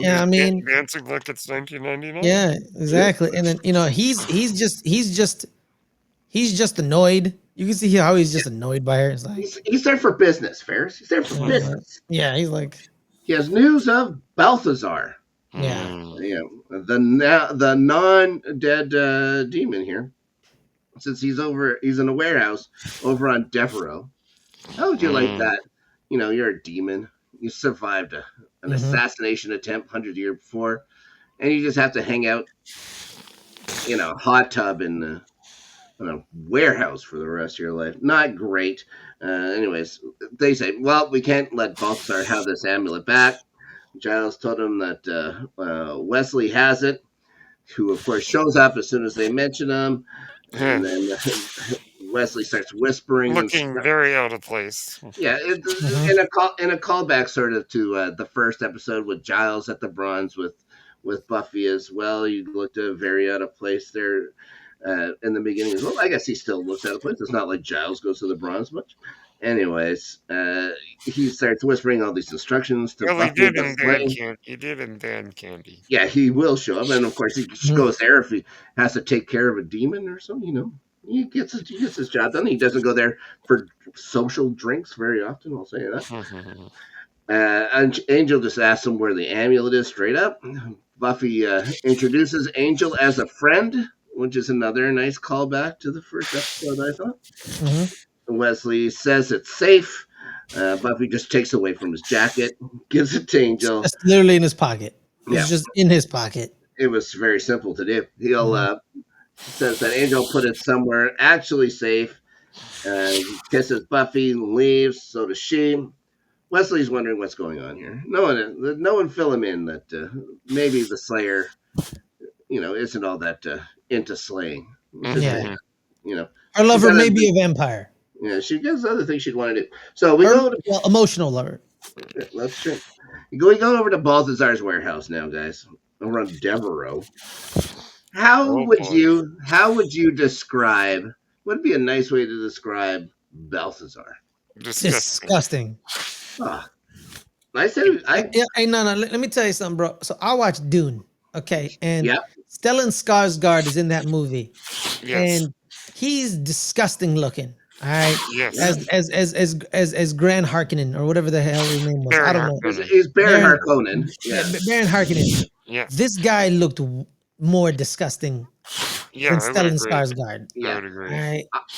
[SPEAKER 3] Yeah, I mean,
[SPEAKER 2] dancing like it's 1999.
[SPEAKER 3] yeah, exactly. And then he's just annoyed. You can see how he's just annoyed by her. It's like
[SPEAKER 1] he's there for business, Ferris. He's there for business.
[SPEAKER 3] Yeah, he's like,
[SPEAKER 1] he has news of Balthazar.
[SPEAKER 3] Yeah.
[SPEAKER 1] The non-dead demon here. Since he's in a warehouse over on Devereaux. How would you like that? You're a demon. You survived an assassination attempt 100 years before, and you just have to hang out in a hot tub in a warehouse for the rest of your life. Not great. Anyways, they say, well, we can't let Balthazar have this amulet back. Giles told him that Wesley has it, who, of course, shows up as soon as they mention him. And then Wesley starts whispering.
[SPEAKER 2] Looking very out of place.
[SPEAKER 1] Yeah, in a callback sort of to the first episode with Giles at the Bronze with Buffy as well. You looked very out of place there in the beginning as well. I guess he still looks out of place. It's not like Giles goes to the Bronze much. Anyways, he starts whispering all these instructions to Buffy.
[SPEAKER 2] He did in Dan Candy.
[SPEAKER 1] Yeah, he will show up, and of course he goes there if he has to take care of a demon or something. He gets his job done. He doesn't go there for social drinks very often. I'll say that. And Angel just asks him where the amulet is straight up. Buffy introduces Angel as a friend, which is another nice callback to the first episode, I thought. Wesley says it's safe. Buffy just takes away from his jacket, gives it to Angel.
[SPEAKER 3] It's literally in his pocket. It's just in his pocket.
[SPEAKER 1] it was very simple to do. He'll
[SPEAKER 3] Mhm.
[SPEAKER 1] says that Angel put it somewhere actually safe. He kisses Buffy, leaves. So does she. Wesley's wondering what's going on here. No one fill him in that maybe the Slayer, isn't all that into slaying. Just
[SPEAKER 3] Yeah.
[SPEAKER 1] say,
[SPEAKER 2] Mhm.
[SPEAKER 1] you know,
[SPEAKER 3] Her
[SPEAKER 1] she's
[SPEAKER 3] lover
[SPEAKER 1] got
[SPEAKER 3] may
[SPEAKER 1] other
[SPEAKER 3] be
[SPEAKER 1] things.
[SPEAKER 3] a vampire.
[SPEAKER 1] Yeah, she gets other things she'd want to do. So we
[SPEAKER 3] Her
[SPEAKER 1] go to
[SPEAKER 3] well, emotional lover.
[SPEAKER 1] that's true. We go over to Balthazar's warehouse now, guys. Over on Devereaux. How
[SPEAKER 2] Oh
[SPEAKER 1] would
[SPEAKER 2] boy,
[SPEAKER 1] you how would you describe what would be a nice way to describe Balthazar?
[SPEAKER 2] disgusting.
[SPEAKER 3] Disgusting.
[SPEAKER 1] Ah, I said I
[SPEAKER 3] Yeah, hey, no, no. Let me tell you something, bro. So I watched Dune. Okay, and
[SPEAKER 1] yeah.
[SPEAKER 3] Stellan Skarsgård is in that movie,
[SPEAKER 2] Yes,
[SPEAKER 3] and he's disgusting looking. All right,
[SPEAKER 1] Yeah.
[SPEAKER 2] yes.
[SPEAKER 3] as Gran Harkonnen or whatever the hell his name was. I
[SPEAKER 2] Baron
[SPEAKER 3] don't know.
[SPEAKER 2] Harkonnen.
[SPEAKER 1] He's Baron
[SPEAKER 3] Baron,
[SPEAKER 1] Harkonnen.
[SPEAKER 3] yeah,
[SPEAKER 1] Yeah.
[SPEAKER 3] Baron Harkonnen.
[SPEAKER 2] Yes.
[SPEAKER 3] This guy looked more disgusting
[SPEAKER 2] Yeah,
[SPEAKER 3] than
[SPEAKER 2] I would
[SPEAKER 3] Stellan
[SPEAKER 2] agree.
[SPEAKER 3] Skarsgård.
[SPEAKER 2] I
[SPEAKER 1] Yeah.
[SPEAKER 2] would
[SPEAKER 3] All
[SPEAKER 2] agree.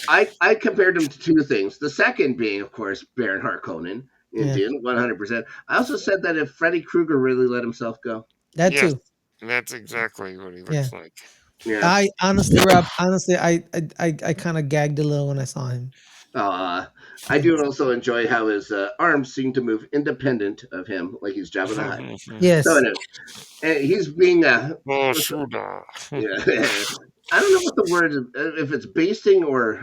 [SPEAKER 3] right,
[SPEAKER 1] I compared him to two things. The second being, of course, Baron Harkonnen in
[SPEAKER 3] yeah,
[SPEAKER 1] Dune, 100%. I also said that if Freddy Krueger really let himself go.
[SPEAKER 3] that
[SPEAKER 2] Yes,
[SPEAKER 3] too.
[SPEAKER 2] that's exactly what he
[SPEAKER 3] Yeah,
[SPEAKER 2] looks like.
[SPEAKER 1] Yeah.
[SPEAKER 3] I honestly, Rob, honestly, I kind of gagged a little when I saw him.
[SPEAKER 1] Uh, I do also enjoy how his arms seem to move independent of him, like he's Jabba the Hutt. So,
[SPEAKER 3] Yes,
[SPEAKER 1] anyway, and he's being
[SPEAKER 2] Oh,
[SPEAKER 1] what's the-
[SPEAKER 2] Shuda.
[SPEAKER 1] yeah. I don't know what the word is, if it's basting or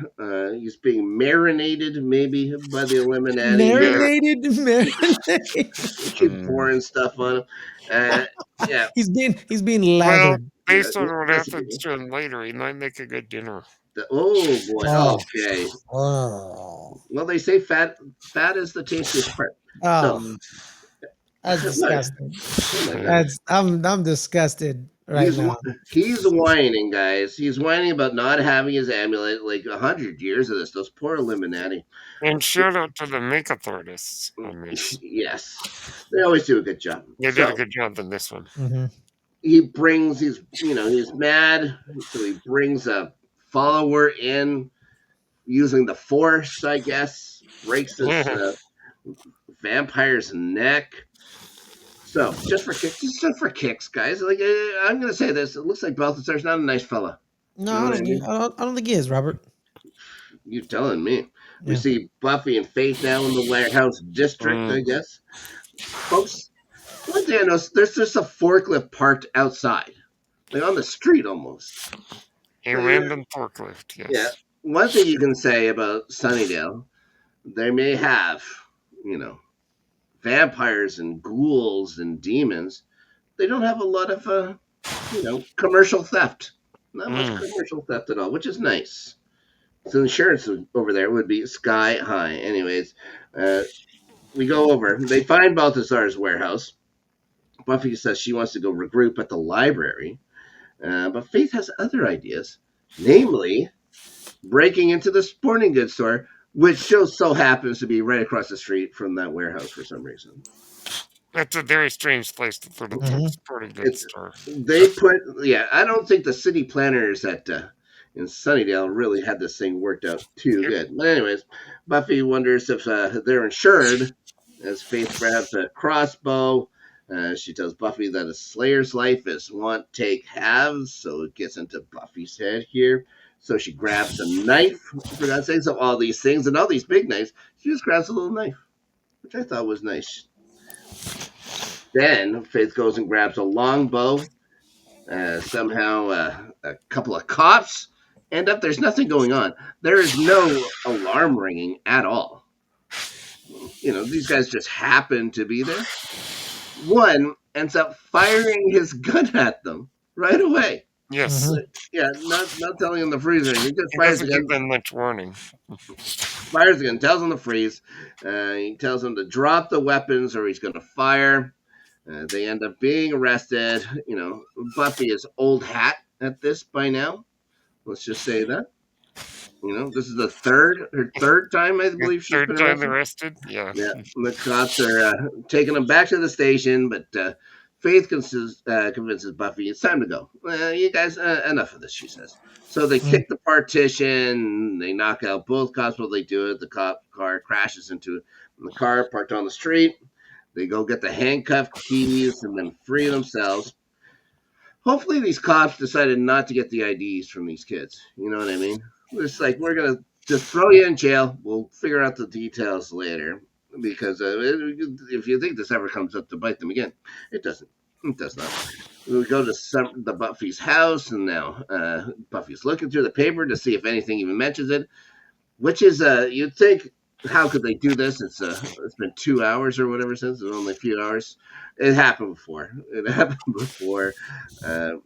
[SPEAKER 1] he's being marinated maybe by the Illuminati here.
[SPEAKER 2] Yeah.
[SPEAKER 3] marinated.
[SPEAKER 1] Keep pouring stuff on him. Uh, yeah,
[SPEAKER 3] He's being
[SPEAKER 2] Well,
[SPEAKER 3] lathered.
[SPEAKER 1] yeah.
[SPEAKER 2] based on what
[SPEAKER 1] That's a
[SPEAKER 2] happens
[SPEAKER 1] good
[SPEAKER 2] to him later, he might make a good dinner.
[SPEAKER 1] oh boy.
[SPEAKER 3] Oh,
[SPEAKER 1] Okay.
[SPEAKER 3] oh,
[SPEAKER 1] Well, they say fat is the tastiest part. So,
[SPEAKER 3] oh, that's
[SPEAKER 1] what?
[SPEAKER 3] disgusting.
[SPEAKER 1] Oh my goodness.
[SPEAKER 3] I'm disgusted right
[SPEAKER 1] He's
[SPEAKER 3] now.
[SPEAKER 1] he's whining, guys. He's whining about not having his amulet. Like 100 years of this. Those poor Illuminati.
[SPEAKER 2] And shout out to the makeup artists on this.
[SPEAKER 1] Yes, they always do a good job.
[SPEAKER 2] They did a
[SPEAKER 1] So
[SPEAKER 2] good job in this one.
[SPEAKER 3] Hmm.
[SPEAKER 1] he's mad, so he brings a follower in using the Force, I guess. Breaks this vampire's neck. So just for kicks, guys. Like I'm gonna say this, it looks like Balthazar's not a nice fella.
[SPEAKER 3] No,
[SPEAKER 1] You know
[SPEAKER 3] I
[SPEAKER 1] what I
[SPEAKER 3] don't,
[SPEAKER 1] mean?
[SPEAKER 3] I don't think he is, Robert.
[SPEAKER 1] You telling me? We
[SPEAKER 3] Yeah.
[SPEAKER 1] see Buffy and Faith now in the warehouse district, I
[SPEAKER 2] Mm,
[SPEAKER 1] guess. Folks, one thing I noticed, there's just a forklift parked outside, like on the street almost.
[SPEAKER 2] a
[SPEAKER 1] So,
[SPEAKER 2] random forklift,
[SPEAKER 1] yeah.
[SPEAKER 2] yes.
[SPEAKER 1] One thing you can say about Sunnydale, they may have, you know, vampires and ghouls and demons. They don't have a lot of, commercial theft. Not much
[SPEAKER 2] Mm,
[SPEAKER 1] commercial theft at all, which is nice. So insurance over there would be sky high. Anyways, uh, we go over. They find Balthazar's warehouse. Buffy says she wants to go regroup at the library, but Faith has other ideas, namely breaking into the sporting goods store, which just so happens to be right across the street from that warehouse for some reason.
[SPEAKER 2] that's a very strange place to put a
[SPEAKER 3] Hmm.
[SPEAKER 2] sporting goods
[SPEAKER 1] It's
[SPEAKER 2] store.
[SPEAKER 1] I don't think the city planners at in Sunnydale really had this thing worked out too
[SPEAKER 2] Yep.
[SPEAKER 1] good. But anyways, Buffy wonders if they're insured, as Faith grabs a crossbow. She tells Buffy that a Slayer's life is want, take, halves, so it gets into Buffy's head here. So she grabs a knife, for God's sake, of all these things and all these big knives. She just grabs a little knife, which I thought was nice. Then Faith goes and grabs a longbow. Somehow, a couple of cops end up. There's nothing going on. There is no alarm ringing at all. These guys just happen to be there. One ends up firing his gun at them right away.
[SPEAKER 2] Yes.
[SPEAKER 3] Hmm.
[SPEAKER 1] Yeah, not telling him to freeze or anything. He just
[SPEAKER 2] It
[SPEAKER 1] fires the
[SPEAKER 2] doesn't
[SPEAKER 1] gun.
[SPEAKER 2] give them much warning.
[SPEAKER 1] Fires the gun. Tells him to freeze. He tells him to drop the weapons or he's going to fire. They end up being arrested. Buffy is old hat at this by now. Let's just say that. This is her third time, I
[SPEAKER 2] The
[SPEAKER 1] believe she's
[SPEAKER 2] third
[SPEAKER 1] been
[SPEAKER 2] time
[SPEAKER 1] arrested.
[SPEAKER 2] arrested? Yeah.
[SPEAKER 1] Yeah, the cops are taking them back to the station, but Faith convinces Buffy it's time to go. You guys, enough of this, she says. So they kick the partition, they knock out both cops while they do it. The cop car crashes into the car parked on the street. They go get the handcuff keys and then free themselves. Hopefully these cops decided not to get the IDs from these kids. You know what I mean? It's like we're gonna just throw you in jail. We'll figure out the details later. Because if you think this ever comes up to bite them again, it doesn't. It does not. We go to the Buffy's house, and now Buffy's looking through the paper to see if anything even mentions it. Which is you'd think, how could they do this? It's been 2 hours or whatever since it's only a few hours. It happened before. It happened before.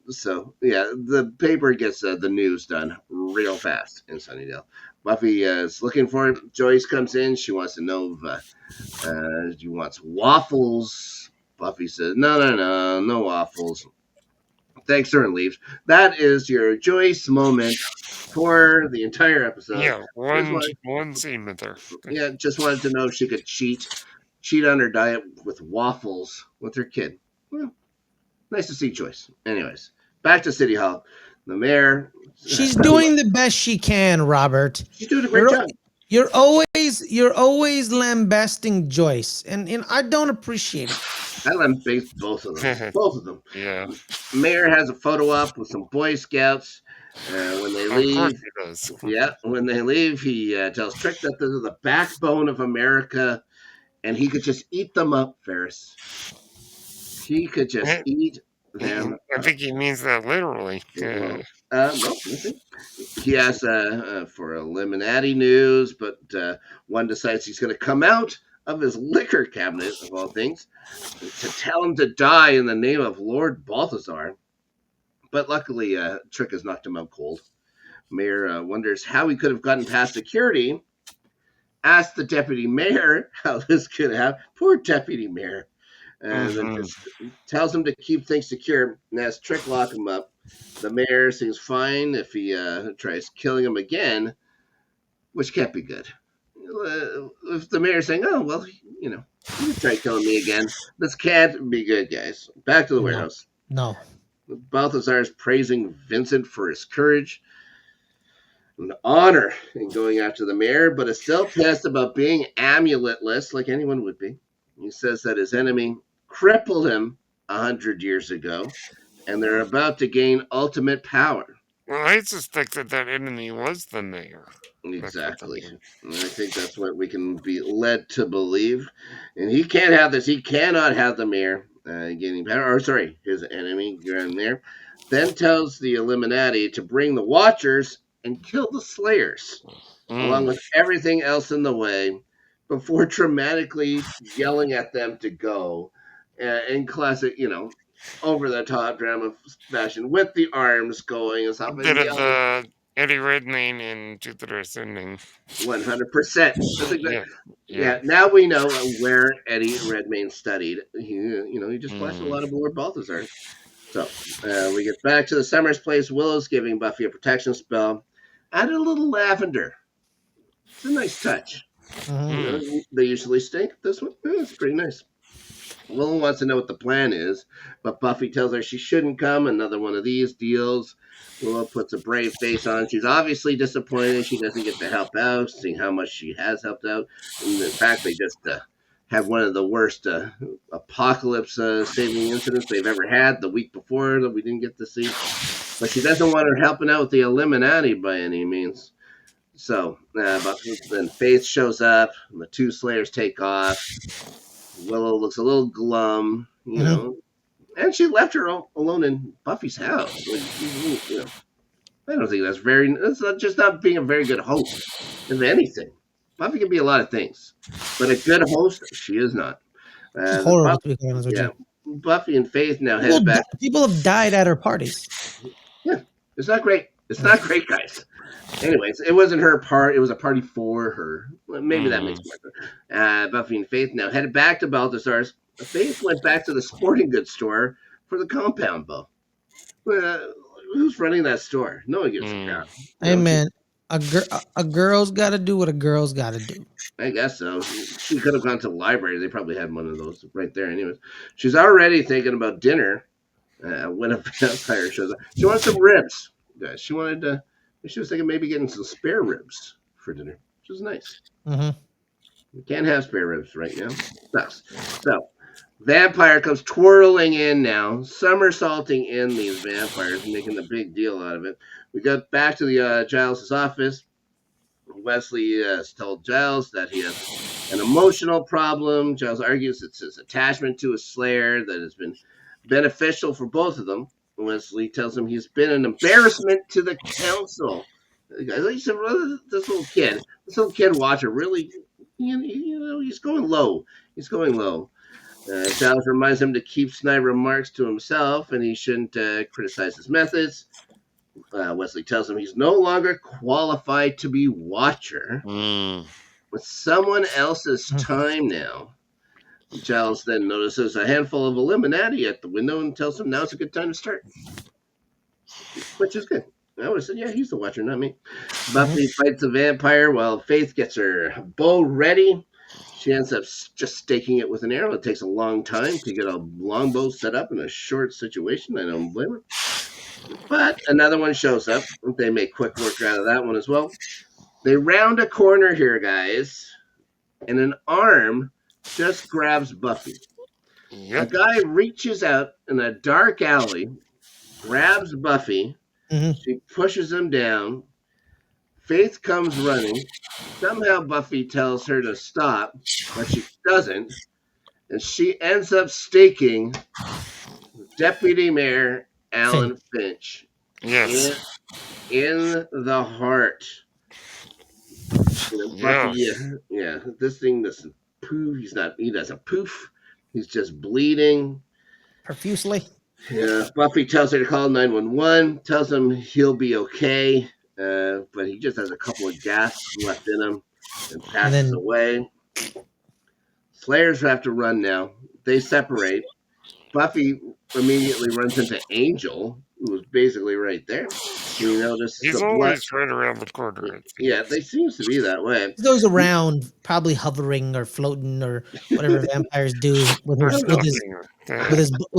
[SPEAKER 1] So yeah, the paper gets the news done real fast in Sunnydale. Buffy is looking for it. Joyce comes in. She wants to know if she wants waffles. Buffy says, no waffles. Thanks her and leaves. That is your Joyce moment for the entire episode.
[SPEAKER 2] Yeah, one scene with her.
[SPEAKER 1] Yeah, just wanted to know if she could cheat on her diet with waffles with her kid. Well, nice to see Joyce. Anyways, back to City Hall. The mayor.
[SPEAKER 3] She's doing the best she can, Robert.
[SPEAKER 1] She's doing a great job.
[SPEAKER 3] You're always lambasting Joyce, and I don't appreciate it.
[SPEAKER 1] I lambaste both of them. Both of them.
[SPEAKER 2] Yeah.
[SPEAKER 1] Mayor has a photo op with some Boy Scouts. When they leave,
[SPEAKER 2] of course he does.
[SPEAKER 1] Yeah, when they leave, he tells Trick that this is the backbone of America, and he could just eat them up, Ferris. He could just eat them.
[SPEAKER 2] I think he means that literally.
[SPEAKER 1] Well, he asks for Illuminati news, but one decides he's going to come out of his liquor cabinet, of all things, to tell him to die in the name of Lord Balthazar. But luckily, Trick has knocked him out cold. Mayor wonders how he could have gotten past security. Asks the deputy mayor how this could happen. Poor deputy mayor. And then just tells him to keep things secure and has Trick lock him up. The mayor seems fine if he tries killing him again, which can't be good. If the mayor's saying, oh, well, you can try killing me again. This can't be good, guys. Back to the warehouse.
[SPEAKER 3] No.
[SPEAKER 1] Balthazar is praising Vincent for his courage and honor in going after the mayor, but is still pissed about being amuletless, like anyone would be. He says that his enemy crippled him 100 years ago, and they're about to gain ultimate power.
[SPEAKER 2] Well, I suspect that enemy was the mayor.
[SPEAKER 1] Exactly. And I think that's what we can be led to believe. And he can't have this. He cannot have the mayor gaining power. Or, sorry, his enemy, Grand Mayor, then tells the Illuminati to bring the Watchers and kill the Slayers, along with everything else in the way, before dramatically yelling at them to go in classic, over-the-top drama fashion, with the arms going and stuff.
[SPEAKER 2] Bit of the Eddie Redmayne in Jupiter Ascending.
[SPEAKER 1] 100%. Yeah. Now we know where Eddie Redmayne studied. He just watched a lot of Lord Balthazar. So we get back to the Summers place. Willow's giving Buffy a protection spell. Added a little lavender. It's a nice touch. They usually stink. This one, it's pretty nice. Willow wants to know what the plan is, but Buffy tells her she shouldn't come. Another one of these deals. Willow puts a brave face on. She's obviously disappointed she doesn't get to help out, seeing how much she has helped out. And in fact, they just had one of the worst apocalypse saving incidents they've ever had the week before that we didn't get to see. But she doesn't want her helping out with the Illuminati by any means. So, then Faith shows up, and the two Slayers take off. Willow looks a little glum, and she left her alone in Buffy's house. I don't think that's not being a very good host of anything. Buffy can be a lot of things, but a good host, she is not.
[SPEAKER 3] Horrible, to be honest with you.
[SPEAKER 1] Buffy and Faith now head back.
[SPEAKER 3] People have died at her parties.
[SPEAKER 1] Yeah, it's not great. It's not great, guys. Anyways, it wasn't her part. It was a party for her. Maybe that makes more sense. Buffy and Faith now headed back to Balthazar's. Faith went back to the sporting goods store for the compound bow. Who's running that store? No one gives a crap.
[SPEAKER 3] Hey, man, a girl's got to do what a girl's got to do.
[SPEAKER 1] I guess so. She could have gone to the library. They probably had one of those right there anyways. She's already thinking about dinner when a vampire shows up. She wants some ribs, guys. She was thinking maybe getting some spare ribs for dinner, which is nice. We can't have spare ribs right now. So Vampire comes twirling in now, somersaulting in these vampires, making a big deal out of it. We go back to the Giles' office. Wesley has told Giles that he has an emotional problem. Giles argues it's his attachment to his Slayer that has been beneficial for both of them. Wesley tells him he's been an embarrassment to the council. He said, this little kid watcher, really, he's going low. He's going low. Giles reminds him to keep snide remarks to himself and he shouldn't criticize his methods. Wesley tells him he's no longer qualified to be Watcher. With someone else's time now. Giles then notices a handful of Illuminati at the window and tells him now's a good time to start. Which is good. I would have said, yeah, he's the Watcher, not me. Buffy fights the vampire while Faith gets her bow ready. She ends up just staking it with an arrow. It takes a long time to get a longbow set up in a short situation. I don't blame her. But another one shows up. They make quick work out of that one as well. They round a corner here, guys, and an arm just grabs Buffy.
[SPEAKER 2] Yep.
[SPEAKER 1] A guy reaches out in a dark alley, grabs Buffy. She pushes him down. Faith comes running. Somehow Buffy tells her to stop, but she doesn't. And she ends up staking Deputy Mayor Alan Finch.
[SPEAKER 2] Yes.
[SPEAKER 1] In the heart. Buffy, yeah. This thing doesn't poof. He doesn't poof. He's just bleeding
[SPEAKER 3] profusely.
[SPEAKER 1] Yeah. Buffy tells her to call 911, tells him he'll be okay, but he just has a couple of gasps left in him and passes away. Slayers have to run now. They separate. Buffy immediately runs into Angel, who was basically right there. You notice
[SPEAKER 2] he's always right around the corner.
[SPEAKER 1] Yeah, they seems to be that way.
[SPEAKER 3] He goes around, probably hovering or floating or whatever vampires do with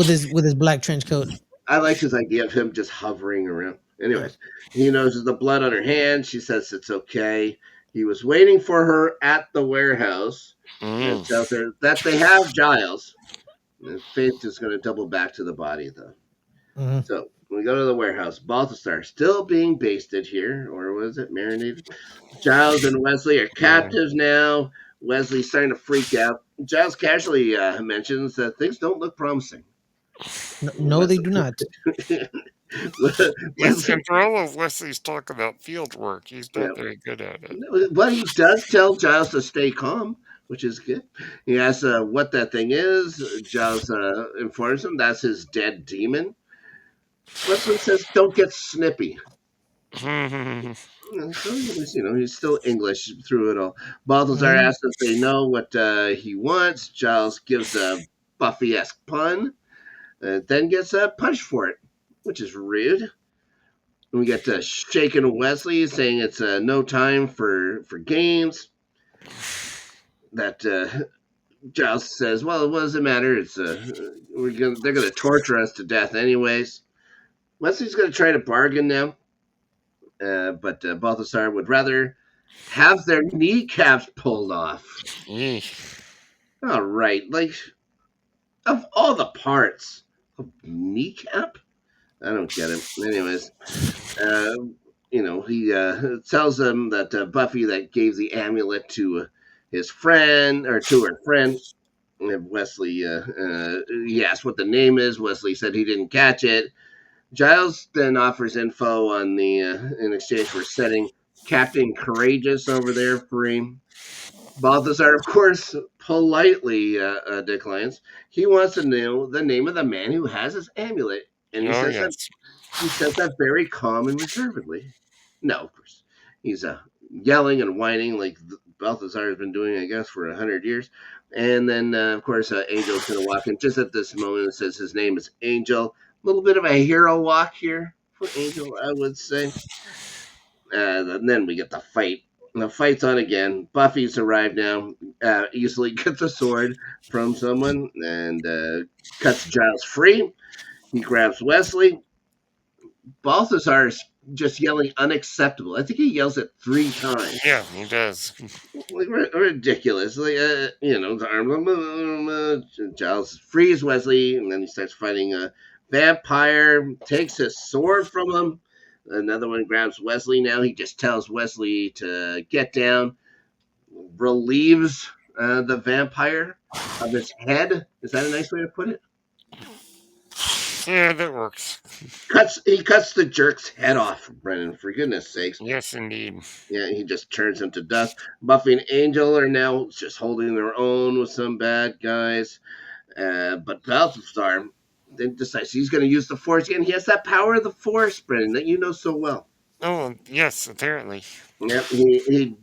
[SPEAKER 3] his black trench coat.
[SPEAKER 1] I like his idea of him just hovering around. Anyways, he notices the blood on her hand. She says it's okay. He was waiting for her at the warehouse and tells her that they have Giles. And Faith is going to double back to the body, though. So we go to the warehouse. Balthazar still being basted here, or was it marinated? Giles and Wesley are captives now. Wesley's starting to freak out. Giles casually mentions that things don't look promising.
[SPEAKER 3] No, they do not.
[SPEAKER 2] Yes, and for all of Wesley's talk about field work, he's not very good at it.
[SPEAKER 1] But he does tell Giles to stay calm, which is good. He asks what that thing is. Giles informs him that's his dead demon. Wesley says, "Don't get snippy." So, he's still English through it all. Balthazar asks if they know what he wants. Giles gives a Buffy-esque pun, then gets punched for it, which is rude. And we get shaken Wesley saying it's no time for games. That Giles says, "Well, what does it matter? It's they're gonna torture us to death anyways." Wesley's gonna try to bargain now, but Balthazar would rather have their kneecaps pulled off. All right, like of all the parts, a kneecap. I don't get it. Anyways, he tells them that Buffy that gave the amulet to his friend or to her friend. Wesley, he asked what the name is. Wesley said he didn't catch it. Giles then offers info on the in exchange for setting Captain Courageous over there free. Balthazar, of course, politely declines. He wants to know the name of the man who has his amulet, and he says that very calm and reservedly. No, of course, he's yelling and whining like Balthazar has been doing, I guess, for 100 years. And then, of course, Angel's going to walk in just at this moment and says his name is Angel. A little bit of a hero walk here for Angel, I would say. And then we get the fight. The fight's on again. Buffy's arrived now. Easily gets a sword from someone and cuts Giles free. He grabs Wesley. Balthazar just yelling unacceptable. I think he yells it 3 times.
[SPEAKER 2] Yeah, he does.
[SPEAKER 1] Like ridiculous. Like the arm. Giles frees Wesley, and then he starts fighting a vampire. Takes his sword from him. Another one grabs Wesley. Now he just tells Wesley to get down. Relieves the vampire of his head. Is that a nice way to put it?
[SPEAKER 2] Yeah, that works.
[SPEAKER 1] He cuts the jerk's head off, Brennan, for goodness sakes.
[SPEAKER 2] Yes, indeed.
[SPEAKER 1] Yeah, he just turns him to dust. Buffy and Angel are now just holding their own with some bad guys. But Balthazar then decides he's going to use the Force again. He has that power of the Force, Brennan, that you know so well.
[SPEAKER 2] Oh, yes, apparently.
[SPEAKER 1] Yep, he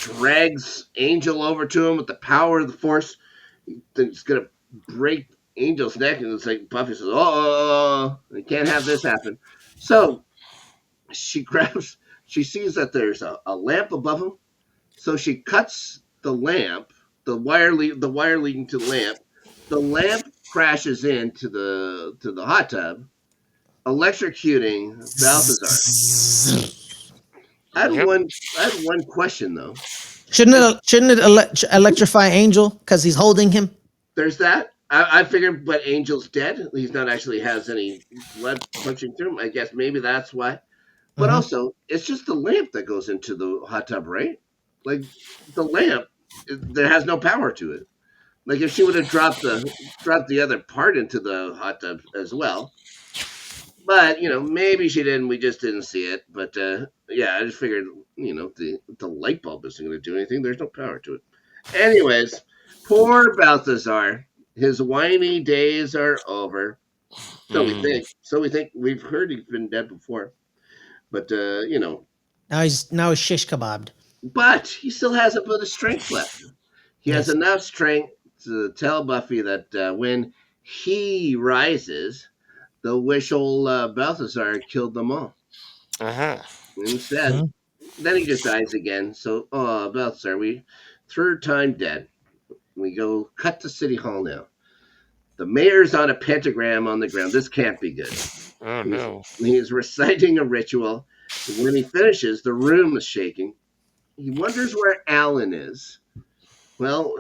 [SPEAKER 1] drags Angel over to him with the power of the Force. He's going to break Angel's neck, and it's like Buffy says, "Oh, I can't have this happen." So she sees that there's a lamp above him, so she cuts the lamp, the wire leading to the lamp. The lamp crashes into the hot tub, electrocuting Balthazar. I had one question though.
[SPEAKER 3] Shouldn't it electrify Angel because he's holding him?
[SPEAKER 1] There's that. I figured, but Angel's dead. He's not actually has any blood punching through him. I guess maybe that's why. But also, it's just the lamp that goes into the hot tub, right? Like the lamp, there has no power to it. Like if she would have dropped the other part into the hot tub as well. But maybe she didn't. We just didn't see it. But yeah, I just figured, the light bulb isn't going to do anything. There's no power to it. Anyways, poor Balthazar. His whiny days are over. So we think. So we think. We've heard he's been dead before. But
[SPEAKER 3] now he's shish kebabbed.
[SPEAKER 1] But he still has a bit of strength left. He has enough strength to tell Buffy that when he rises, they'll wish old Balthazar killed them all. Instead, then he just dies again. So, Balthazar, third time dead. We go cut to City Hall now. The mayor's on a pentagram on the ground. This can't be good.
[SPEAKER 2] Oh, no.
[SPEAKER 1] He's reciting a ritual. When he finishes, the room is shaking. He wonders where Alan is. Well,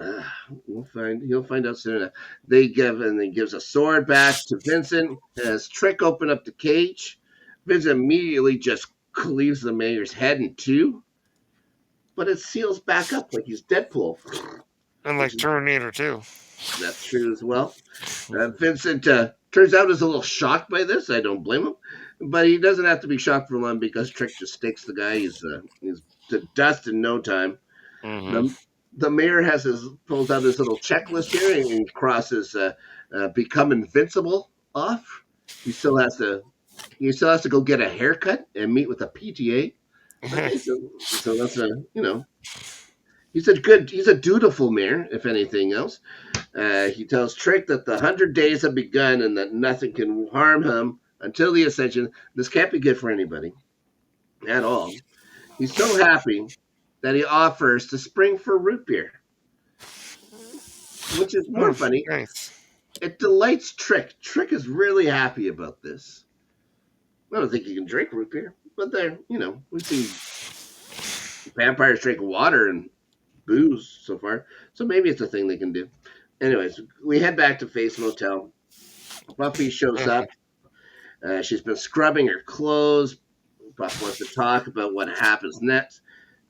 [SPEAKER 1] he'll find out soon enough. He gives a sword back to Vincent. Has Trick open up the cage. Vincent immediately just cleaves the mayor's head in two. But it seals back up like he's Deadpool.
[SPEAKER 2] And like Terminator, too.
[SPEAKER 1] That's true as well. Vincent turns out is a little shocked by this. I don't blame him. But he doesn't have to be shocked for long because Trick just stakes the guy. He's to dust in no time. The mayor pulls out his little checklist here and he crosses become invincible off. He still has to go get a haircut and meet with a PTA. Okay, so that's he's a dutiful mayor, if anything else. He tells Trick that the 100 days have begun and that nothing can harm him until the ascension. This can't be good for anybody at all. He's so happy that he offers to spring for root beer, which is more funny.
[SPEAKER 2] Nice.
[SPEAKER 1] It delights Trick. Trick is really happy about this. I don't think he can drink root beer, but we've seen vampires drink water and booze so far, so maybe it's a thing they can do. Anyways, we head back to Faith's motel. Buffy shows up. She's been scrubbing her clothes. Buffy wants to talk about what happens next.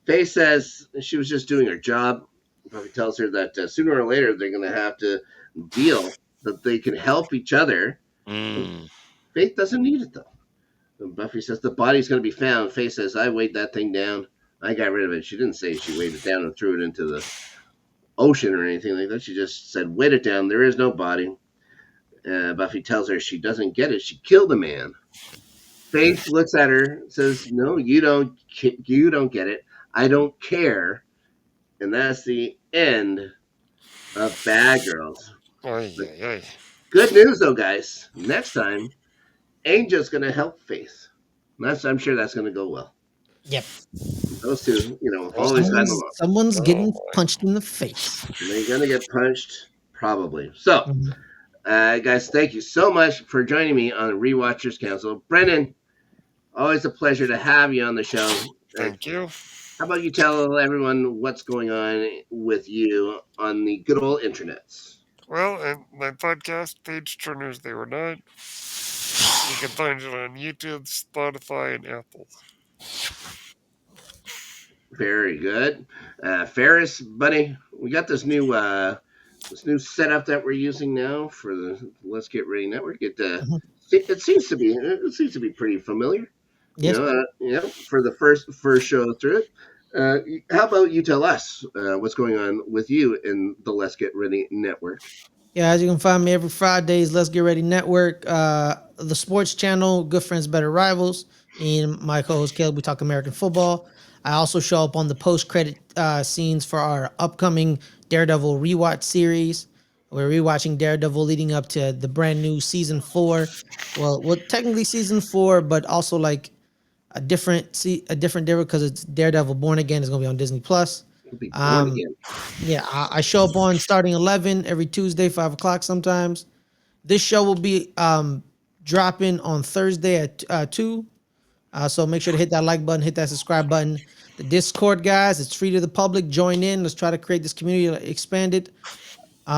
[SPEAKER 1] Faith says she was just doing her job. Buffy tells her that sooner or later they're going to have to deal, that they can help each other. Faith doesn't need it, though. And Buffy says the body's going to be found. Faith says, I weighed that thing down. I got rid of it. She didn't say she weighed it down and threw it into the ocean or anything like that. She just said, weighed it down. There is no body. Buffy tells her she doesn't get it. She killed a man. Faith looks at her and says, no, you don't get it. I don't care. And that's the end of Bad Girls. Good news, though, guys. Next time, Angel's going to help Faith. I'm sure that's going to go well.
[SPEAKER 3] Yep.
[SPEAKER 1] Those two, always had them up.
[SPEAKER 3] Someone's getting punched in the face.
[SPEAKER 1] They're going to get punched, probably. So, guys, thank you so much for joining me on Rewatchers Council. Brennan, Always a pleasure to have you on the show.
[SPEAKER 2] Thank you.
[SPEAKER 1] How about you tell everyone what's going on with you on the good old internets?
[SPEAKER 2] Well, and my podcast, Page Turners They Were Not, you can find it on YouTube, Spotify, and Apple.
[SPEAKER 1] Very good. Ferris, buddy, we got this new setup that we're using now for the Let's Get Ready Network.
[SPEAKER 3] Mhm.
[SPEAKER 1] It seems to be pretty familiar.
[SPEAKER 3] Yes.
[SPEAKER 1] For the first show through it. Uh, how about you tell us what's going on with you in the Let's Get Ready Network?
[SPEAKER 3] Yeah, as you can find me every Fridays, Let's Get Ready Network, the sports channel, Good Friends, Better Rivals. Me and my co-host Caleb, we talk American football. I also show up on the post-credit scenes for our upcoming Daredevil rewatch series. We're rewatching Daredevil leading up to the brand new season 4. Well, technically season 4, but also like a different Daredevil because it's Daredevil Born Again is gonna be on Disney Plus.
[SPEAKER 1] You'll be born
[SPEAKER 3] Um,
[SPEAKER 1] again.
[SPEAKER 3] yeah, I show up on starting 11 every Tuesday, 5 o'clock sometimes. This show will be dropping on Thursday at 2. So make sure to hit that like button, hit that subscribe button. The Discord, guys, it's free to the public. Join in. Let's try to create this community, expand it.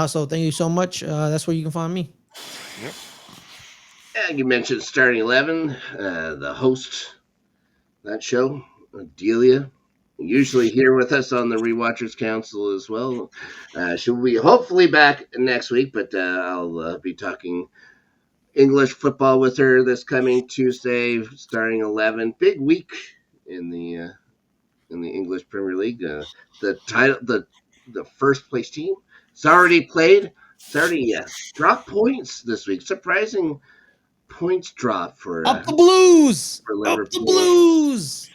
[SPEAKER 3] So thank you so much. That's where you can find me.
[SPEAKER 2] Yep.
[SPEAKER 1] And you mentioned Starting 11, the host of that show, Delia, usually here with us on the Rewatchers Council as well. She'll be hopefully back next week, but I'll be talking English football with her this coming Tuesday, starting 11. Big week in the English Premier League. The title, the first place team, it's already played. It's already dropped points this week. Surprising points drop
[SPEAKER 3] Up the Blues!
[SPEAKER 1] for
[SPEAKER 3] Up the
[SPEAKER 1] Liverpool.
[SPEAKER 3] Blues!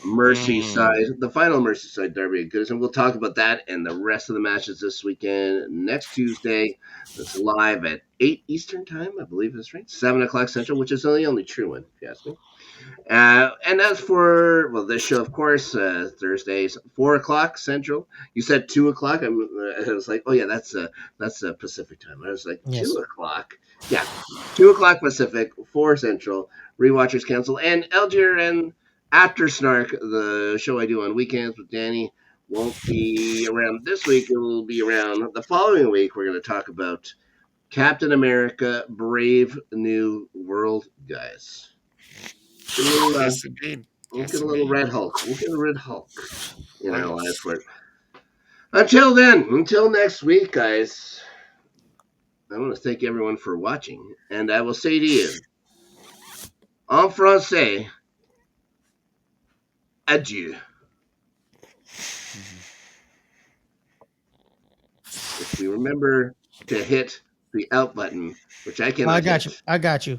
[SPEAKER 1] Merseyside, the final Merseyside derby of Goodison. We'll talk about that and the rest of the matches this weekend next Tuesday. That's live at 8 Eastern time, I believe that's right. 7 o'clock Central, which is the only true one, if you ask me. And as for this show, of course, Thursdays 4 o'clock Central. You said 2 o'clock. I was like, oh yeah, that's Pacific time. I was like
[SPEAKER 3] Yes.
[SPEAKER 1] 2 o'clock. Yeah, 2 o'clock Pacific, 4 Central. Rewatchers Council and LGRN After Snark, the show I do on weekends with Danny, won't be around this week. It will be around the following week. We're going to talk about Captain America: Brave New World, guys.
[SPEAKER 2] Yes, indeed.
[SPEAKER 1] We'll
[SPEAKER 2] Yes,
[SPEAKER 1] get a little
[SPEAKER 2] indeed.
[SPEAKER 1] Red Hulk. We'll get a Red Hulk in our
[SPEAKER 2] Oh,
[SPEAKER 1] lives
[SPEAKER 2] yes.
[SPEAKER 1] for it. Until then, until next week, guys, I want to thank everyone for watching. And I will say to you, en français, adieu. If we remember to hit the out button, which I
[SPEAKER 3] I
[SPEAKER 1] cannot
[SPEAKER 3] got you.
[SPEAKER 1] hit.
[SPEAKER 3] I got you.